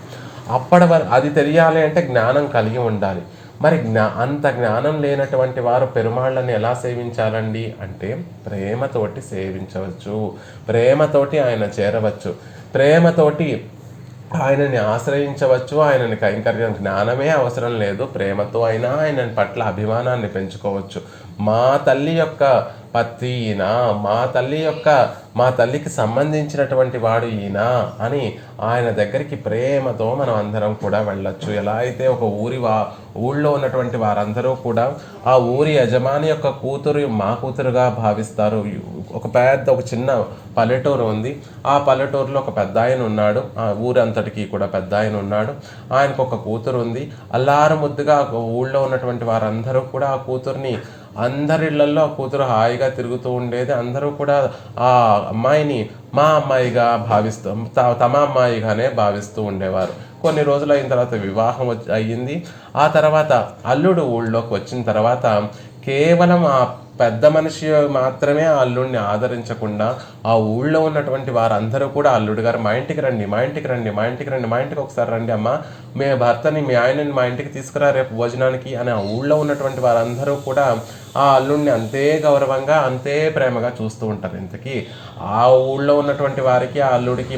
అప్పటి అది తెలియాలి అంటే జ్ఞానం కలిగి ఉండాలి. మరి అంత జ్ఞానం లేనటువంటి వారు పెరుమాళ్ళని ఎలా సేవించాలండి అంటే ప్రేమతోటి సేవించవచ్చు, ప్రేమతోటి ఆయన చేరవచ్చు, ప్రేమతోటి ఆయనని ఆశ్రయించవచ్చు, ఆయనని కైంకర్యం జ్ఞానమే అవసరం లేదు, ప్రేమతో అయినా ఆయన పట్ల అభిమానాన్ని పెంచుకోవచ్చు. మా తల్లి యొక్క పత్తి ఈయన, మా తల్లికి సంబంధించినటువంటి వాడు ఈయన అని ఆయన దగ్గరికి ప్రేమతో మనం అందరం కూడా వెళ్ళొచ్చు. ఎలా అయితే ఒక ఊళ్ళో ఉన్నటువంటి వారందరూ కూడా ఆ ఊరి యజమాని యొక్క కూతురు మా కూతురుగా భావిస్తారు. ఒక చిన్న పల్లెటూరు ఉంది. ఆ పల్లెటూరులో ఒక పెద్ద ఆయన ఉన్నాడు, ఆ ఊరంతటికి కూడా పెద్ద ఆయన ఉన్నాడు. ఆయనకు ఒక కూతురు ఉంది. అల్లారు ముద్దుగా ఊళ్ళో ఉన్నటువంటి వారందరూ కూడా ఆ కూతుర్ని, అందరిళ్లలో ఆ కూతురు హాయిగా తిరుగుతూ ఉండేది. అందరూ కూడా ఆ అమ్మాయిని మా అమ్మాయిగా తమ అమ్మాయిగానే భావిస్తూ ఉండేవారు. కొన్ని రోజులు అయిన తర్వాత వివాహం అయ్యింది. ఆ తర్వాత అల్లుడు ఊళ్ళోకి వచ్చిన తర్వాత కేవలం ఆ పెద్ద మనిషి మాత్రమే ఆ అల్లుడిని ఆదరించకుండా ఆ ఊళ్ళో ఉన్నటువంటి వారందరూ కూడా అల్లుడు గారు మా ఇంటికి రండి, మా ఇంటికి రండి, మా ఇంటికి రండి, మా ఇంటికి ఒకసారి రండి అమ్మ, మీ భర్తని మీ ఆయనని మా ఇంటికి తీసుకురా రేపు భోజనానికి అని ఆ ఊళ్ళో ఉన్నటువంటి వారందరూ కూడా ఆ అల్లుడిని అంతే గౌరవంగా అంతే ప్రేమగా చూస్తూ ఉంటారు. ఇంతకీ ఆ ఊళ్ళో ఉన్నటువంటి వారికి ఆ అల్లుడికి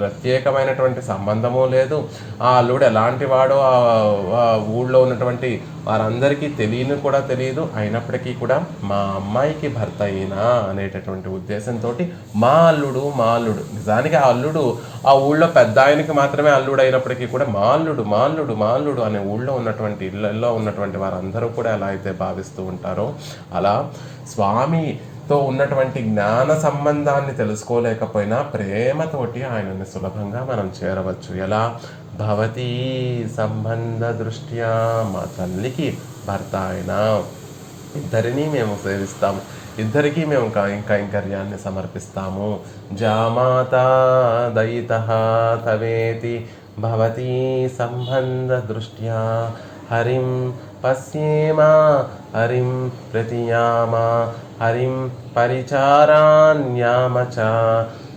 ప్రత్యేకమైనటువంటి సంబంధము లేదు. ఆ అల్లుడు ఎలాంటి వాడో ఆ ఊళ్ళో ఉన్నటువంటి వారందరికీ తెలియదు. అయినప్పటికీ కూడా మా అమ్మాయికి భర్త అయినా అనేటటువంటి ఉద్దేశంతో మా అల్లుడు నిజానికి ఆ అల్లుడు ఆ ఊళ్ళో పెద్ద ఆయనకి మాత్రమే అల్లుడు అయినప్పటికీ కూడా మా అల్లుడు అనే ఊళ్ళో ఉన్నటువంటి ఇళ్లలో ఉన్నటువంటి వారందరూ కూడా ఎలా అయితే భావిస్తూ ఉంటారో అలా స్వామితో ఉన్నటువంటి జ్ఞాన సంబంధాన్ని తెలుసుకోలేకపోయినా ప్రేమతోటి ఆయనని సులభంగా మనం చేరవచ్చు. ఎలా? భవతీ సంబంధ దృష్ట్యా, మా తల్లికి భర్త ఆయన, ఇద్దరినీ మేము సేవిస్తాము, ఇద్దరికీ మేము కైంకర్యాన్ని సమర్పిస్తాము. జామాతా దయితః తవేతి భవతీ సంబంధ దృష్ట్యా హరిం పశ్యేమ హరిం ప్రతియామ హరిం పరిచారాణ్యామ చ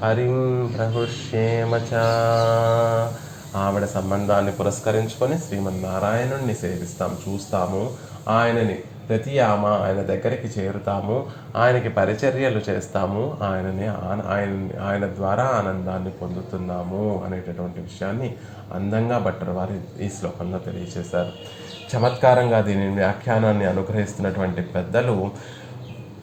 హరిం ప్రహృష్యేమ చ. ఆవిడ సంబంధాన్ని పురస్కరించుకొని శ్రీమన్నారాయణుణ్ణి సేవిస్తాం, చూస్తాము, ఆయనని ప్రతియామ ఆయన దగ్గరికి చేరుతాము, ఆయనకి పరిచర్యలు చేస్తాము, ఆయన ద్వారా ఆనందాన్ని పొందుతున్నాము అనేటటువంటి విషయాన్ని అందంగా భట్టర్ వారు ఈ శ్లోకంలో తెలియజేశారు. చమత్కారంగా దీని వ్యాఖ్యానాన్ని అనుగ్రహిస్తున్నటువంటి పెద్దలు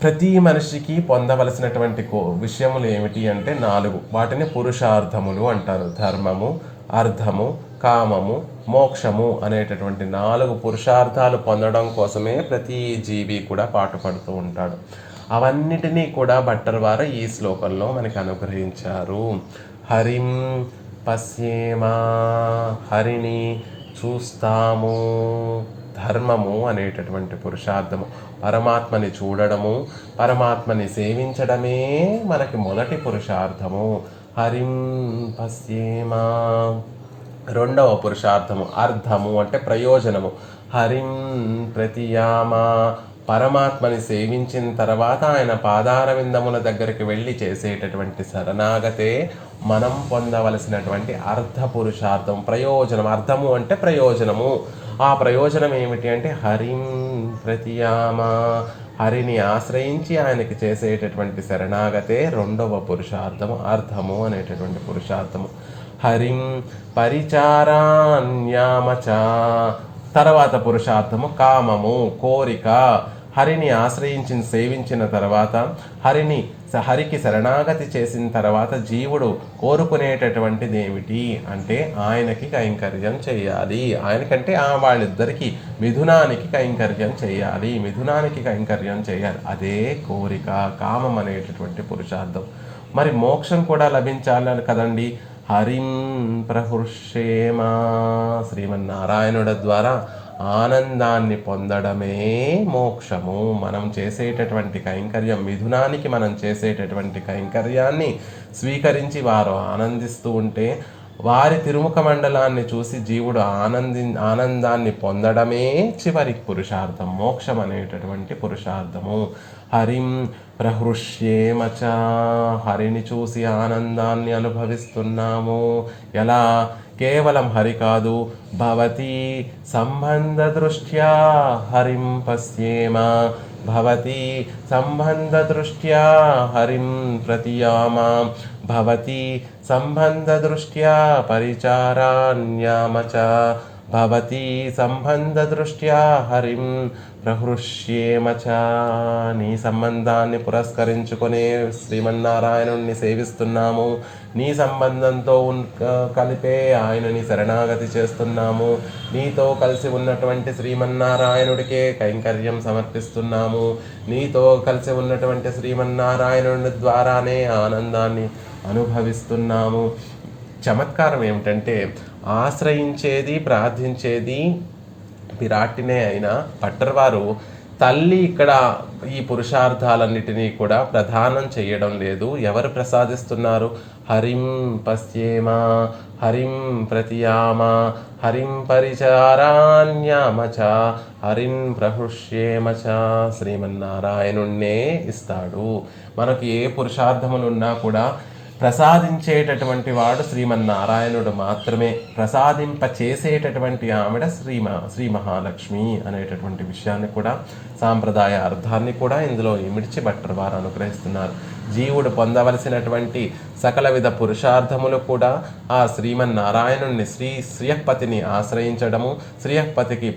ప్రతి మనిషికి పొందవలసినటువంటి విషయములు ఏమిటి అంటే 4. వాటిని పురుషార్థములు అంటారు. ధర్మము, అర్థము, కామము, మోక్షము అనేటటువంటి 4 పురుషార్థాలు పొందడం కోసమే ప్రతి జీవి కూడా పాటుపడుతూ ఉంటాడు. అవన్నిటినీ కూడా భట్టర్ వారు ఈ శ్లోకంలో మనకి అనుగ్రహించారు. హరిం పశ్యేమా, హరిని చూస్తాము, ధర్మము అనేటటువంటి పురుషార్థము, పరమాత్మని చూడడము, పరమాత్మని సేవించడమే మనకి మొదటి పురుషార్థము. హరిం పశ్యేమా. 2వ పురుషార్థము అర్థము అంటే ప్రయోజనము. హరిం ప్రతియామ, పరమాత్మని సేవించిన తర్వాత ఆయన పాదారవిందముల దగ్గరికి వెళ్ళి చేసేటటువంటి శరణాగతే మనం పొందవలసినటువంటి అర్థ పురుషార్థం, ప్రయోజనం. అర్థము అంటే ప్రయోజనము. ఆ ప్రయోజనం ఏమిటి అంటే హరిం ప్రతియామ, హరిని ఆశ్రయించి ఆయనకి చేసేటటువంటి శరణాగతే రెండవ పురుషార్థము, అర్థము అనేటటువంటి పురుషార్థము. హరిం పరిచారాన్యామచ, తర్వాత పురుషార్థము కామము, కోరిక. హరిని ఆశ్రయించి సేవించిన తర్వాత, హరికి శరణాగతి చేసిన తర్వాత జీవుడు కోరుకునేటటువంటిది ఏమిటి అంటే ఆయనకి కైంకర్యం చేయాలి. ఆయనకంటే వాళ్ళిద్దరికి మిథునానికి కైంకర్యం చేయాలి, మిథునానికి కైంకర్యం చేయాలి. అదే కోరిక, కామం అనేటటువంటి పురుషార్థం. మరి మోక్షం కూడా లభించాలని కదండి. హరిం ప్రహృష్యేమా, శ్రీమన్నారాయణుడి ద్వారా ఆనందాన్ని పొందడమే మోక్షము. మనం చేసేటటువంటి కైంకర్యం, మిథునానికి మనం చేసేటటువంటి కైంకర్యాన్ని స్వీకరించి వారు ఆనందిస్తూ ఉంటే వారి తిరుముఖ మండలాన్ని చూసి జీవుడు ఆనందాన్ని పొందడమే చివరి పురుషార్థం, మోక్షం అనేటటువంటి పురుషార్థము. హరిం ప్రహృష్యేమచ, హరిని చూసి ఆనందాన్ని అనుభవిస్తున్నాము. ఎలా? కేవలం హరి కాదు, భవతి సంబంధ దృష్ట్యా హరిం పశ్యేమ, భవతి సంబంధ దృష్ట్యా హరిం ప్రతియామ, భవతి సంబంధ దృష్ట్యా పరిచారాన్యామచ, భవతి సంబంధ దృష్ట్యా హరిం ప్రహృష్యేమచ. నీ సంబంధాన్ని పురస్కరించుకొని శ్రీమన్నారాయణుణ్ణి సేవిస్తున్నాము. నీ సంబంధంతో కలిపే ఆయనని శరణాగతి చేస్తున్నాము. నీతో కలిసి ఉన్నటువంటి శ్రీమన్నారాయణుడికే కైంకర్యం సమర్పిస్తున్నాము. నీతో కలిసి ఉన్నటువంటి శ్రీమన్నారాయణుడి ద్వారానే ఆనందాన్ని అనుభవిస్తున్నాము. చమత్కారం ఏమిటంటే ఆశ్రయించేది, ప్రార్థించేది విరాట్నే అయినా పట్టర్వారు తల్లి ఇక్కడ ఈ పురుషార్థాలన్నిటినీ కూడా ప్రదానం చేయడం లేదు. ఎవరు ప్రసాదిస్తున్నారు? హరిం పశ్యేమ, హరిం ప్రతియామ, హరిం పరిచారాన్యామచ, హరిం ప్రహృష్యేమచ. శ్రీమన్నారాయణుణ్ణే ఇస్తాడు. మనకు ఏ పురుషార్థములున్నా కూడా ప్రసాదించేటటువంటి వాడు శ్రీమన్నారాయణుడు మాత్రమే. ప్రసాదింప చేసేటటువంటి ఆవిడ శ్రీ మహాలక్ష్మి అనేటటువంటి విషయాన్ని కూడా, సాంప్రదాయ అర్థాన్ని కూడా ఇందులో ఇమిడ్చి భట్టర్ వారు అనుగ్రహిస్తున్నారు. జీవుడు పొందవలసినటువంటి సకల విధ పురుషార్థములు కూడా ఆ శ్రీమన్నారాయణుణ్ణి, శ్రీయపతిని ఆశ్రయించడము, శ్రీయపతికి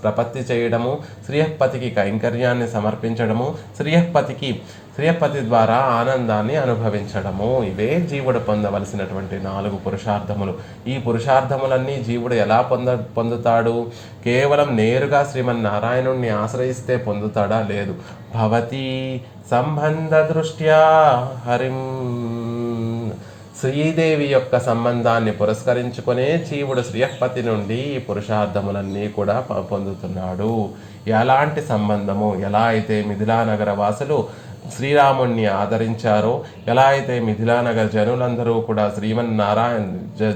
ప్రపత్తి చేయడము, శ్రీయపతికి కైంకర్యాన్ని సమర్పించడము, శ్రీయపతి ద్వారా ఆనందాన్ని అనుభవించడము, ఇవే జీవుడు పొందవలసినటువంటి 4 పురుషార్థములు. ఈ పురుషార్థములన్నీ జీవుడు ఎలా పొందుతాడు? కేవలం నేరుగా శ్రీమన్నారాయణుణ్ణి ఆశ్రయిస్తే పొందుతాడా? లేదు. భవతి సంబంధ దృష్ట్యా హరిం, శ్రీదేవి యొక్క సంబంధాన్ని పురస్కరించుకునే జీవుడు శ్రీయపతి నుండి ఈ పురుషార్థములన్నీ కూడా పొందుతున్నాడు. ఎలాంటి సంబంధము? ఎలా అయితే మిథిలానగర వాసులు శ్రీరాముణ్ణి ఆదరించారో, ఎలా అయితే మిథిలానగర్ జనులందరూ కూడా శ్రీమన్నారాయణ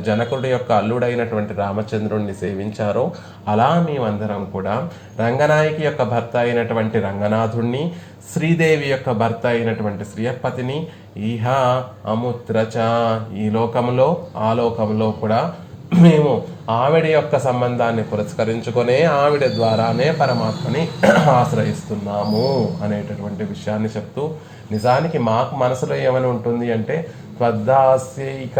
జనకుడి యొక్క అల్లుడైనటువంటి రామచంద్రుణ్ణి సేవించారో, అలా మేమందరం కూడా రంగనాయకి యొక్క భర్త అయినటువంటి రంగనాథుణ్ణి, శ్రీదేవి యొక్క భర్త అయినటువంటి శ్రీయపతిని, ఇహ అముత్రచ, ఈ లోకంలో ఆ లోకంలో కూడా మేము ఆవిడ యొక్క సంబంధాన్ని పురస్కరించుకొనే ఆవిడ ద్వారానే పరమాత్మని ఆశ్రయిస్తున్నాము అనేటటువంటి విషయాన్ని చెప్తూ, నిజానికి మాకు మనసులో ఏమని ఉంటుంది అంటే త్వద్దాస్యైకరసాభిమాన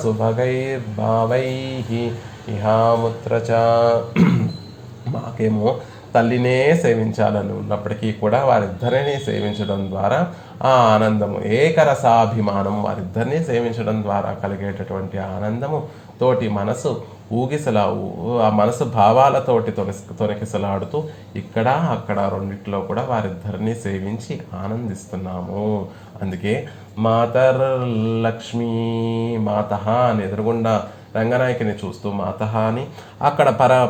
సుభగైర్భావై ఇహాముత్రచ, మాకేమో తల్లినే సేవించాలని ఉన్నప్పటికీ కూడా వారిద్దరిని సేవించడం ద్వారా ఆ ఆనందము, ఏకరసాభిమానం, వారిద్దరిని సేవించడం ద్వారా కలిగేటటువంటి ఆనందము తోటి మనసు ఆ మనసు భావాలతోటి తొనకిసలాడుతూ ఇక్కడ అక్కడ రెండిట్లో కూడా వారిద్దరిని సేవించి ఆనందిస్తున్నాము. అందుకే మాతర్లక్ష్మీ మాతః అని ఎదురుగుండా రంగనాయకిని చూస్తూ మాతః అని, అక్కడ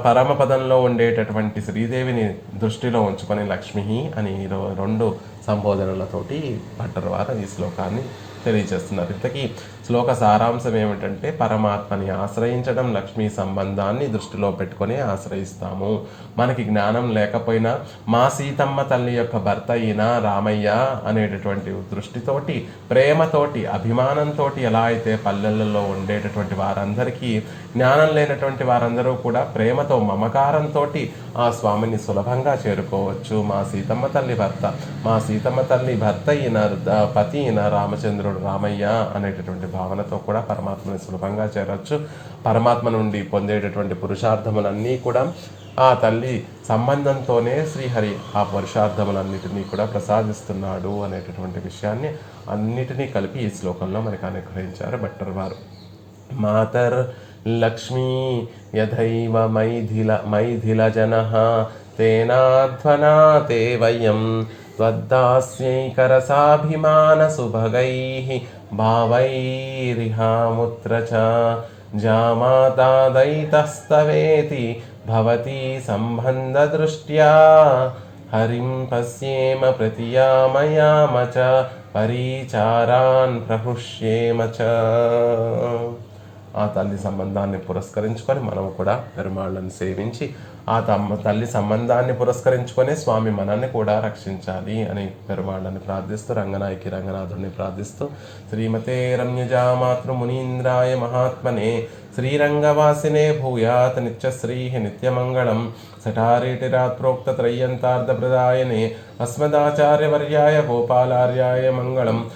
పరమపదంలో ఉండేటటువంటి శ్రీదేవిని దృష్టిలో ఉంచుకొని లక్ష్మి అని 2 సంబోధనలతోటి భట్టర్ వారు ఈ శ్లోకాన్ని తెలియజేస్తున్నారు. ఇంతకీ శ్లోక సారాంశం ఏమిటంటే పరమాత్మని ఆశ్రయించడం, లక్ష్మీ సంబంధాన్ని దృష్టిలో పెట్టుకొని ఆశ్రయిస్తాము. మనకి జ్ఞానం లేకపోయినా మా సీతమ్మ తల్లి యొక్క భర్త అయిన రామయ్య అనేటటువంటి దృష్టితోటి, ప్రేమతోటి, అభిమానంతో ఎలా అయితే పల్లెలలో ఉండేటటువంటి వారందరికీ, జ్ఞానం లేనటువంటి వారందరూ కూడా ప్రేమతో, మమకారంతో ఆ స్వామిని సులభంగా చేరుకోవచ్చు. మా సీతమ్మ తల్లి భర్త అయిన పతి అయిన రామచంద్రుడు, రామయ్య అనేటటువంటి భావనతో కూడా పరమాత్మని సులభంగా చేరవచ్చు. పరమాత్మ నుండి పొందేటటువంటి పురుషార్థములన్నీ కూడా ఆ తల్లి సంబంధంతోనే శ్రీహరి ఆ పురుషార్థములన్నిటినీ కూడా ప్రసాదిస్తున్నాడు అనేటటువంటి విషయాన్ని అన్నిటినీ కలిపి ఈ శ్లోకంలో మనకు అనుగ్రహించారు భట్టర్ వారు. మాతర్ లక్ష్మీ యథైవ మైథిల జనః తేనాధ్వనా తే వయం త్వద్దాస్యైకరసాభిమాన సుభగైః భావైరిహాముత్ర చ జామాతాదైతస్తవేతి భవతి సంబంధ దృష్ట్యా హరిం పశ్యేమ ప్రతియామయామ చ పరిచారాన్ ప్రహృష్యేమ చ. ఆ తల్లి సంబంధాన్ని పురస్కరించుకొని మనం కూడా పెరుమాళ్ళని సేవించి ఆ తల్లి సంబంధాన్ని పురస్కరించుకొని స్వామి మనల్ని కూడా రక్షించాలి అని పెరుమాళ్ళని ప్రార్థిస్తూ, రంగనాథుడిని ప్రార్థిస్తూ, శ్రీమతే రమ్యజా మాతృమునీంద్రాయ మహాత్మనే శ్రీరంగవాసినే భూయాత్ నిత్యశ్రీ నిత్యమంగళం సఠారేటిరాత్ ప్రోక్త త్రయ్యంతార్థప్రదాయనే అస్మదాచార్యవర్యాయ గోపాలార్యాయ మంగళం.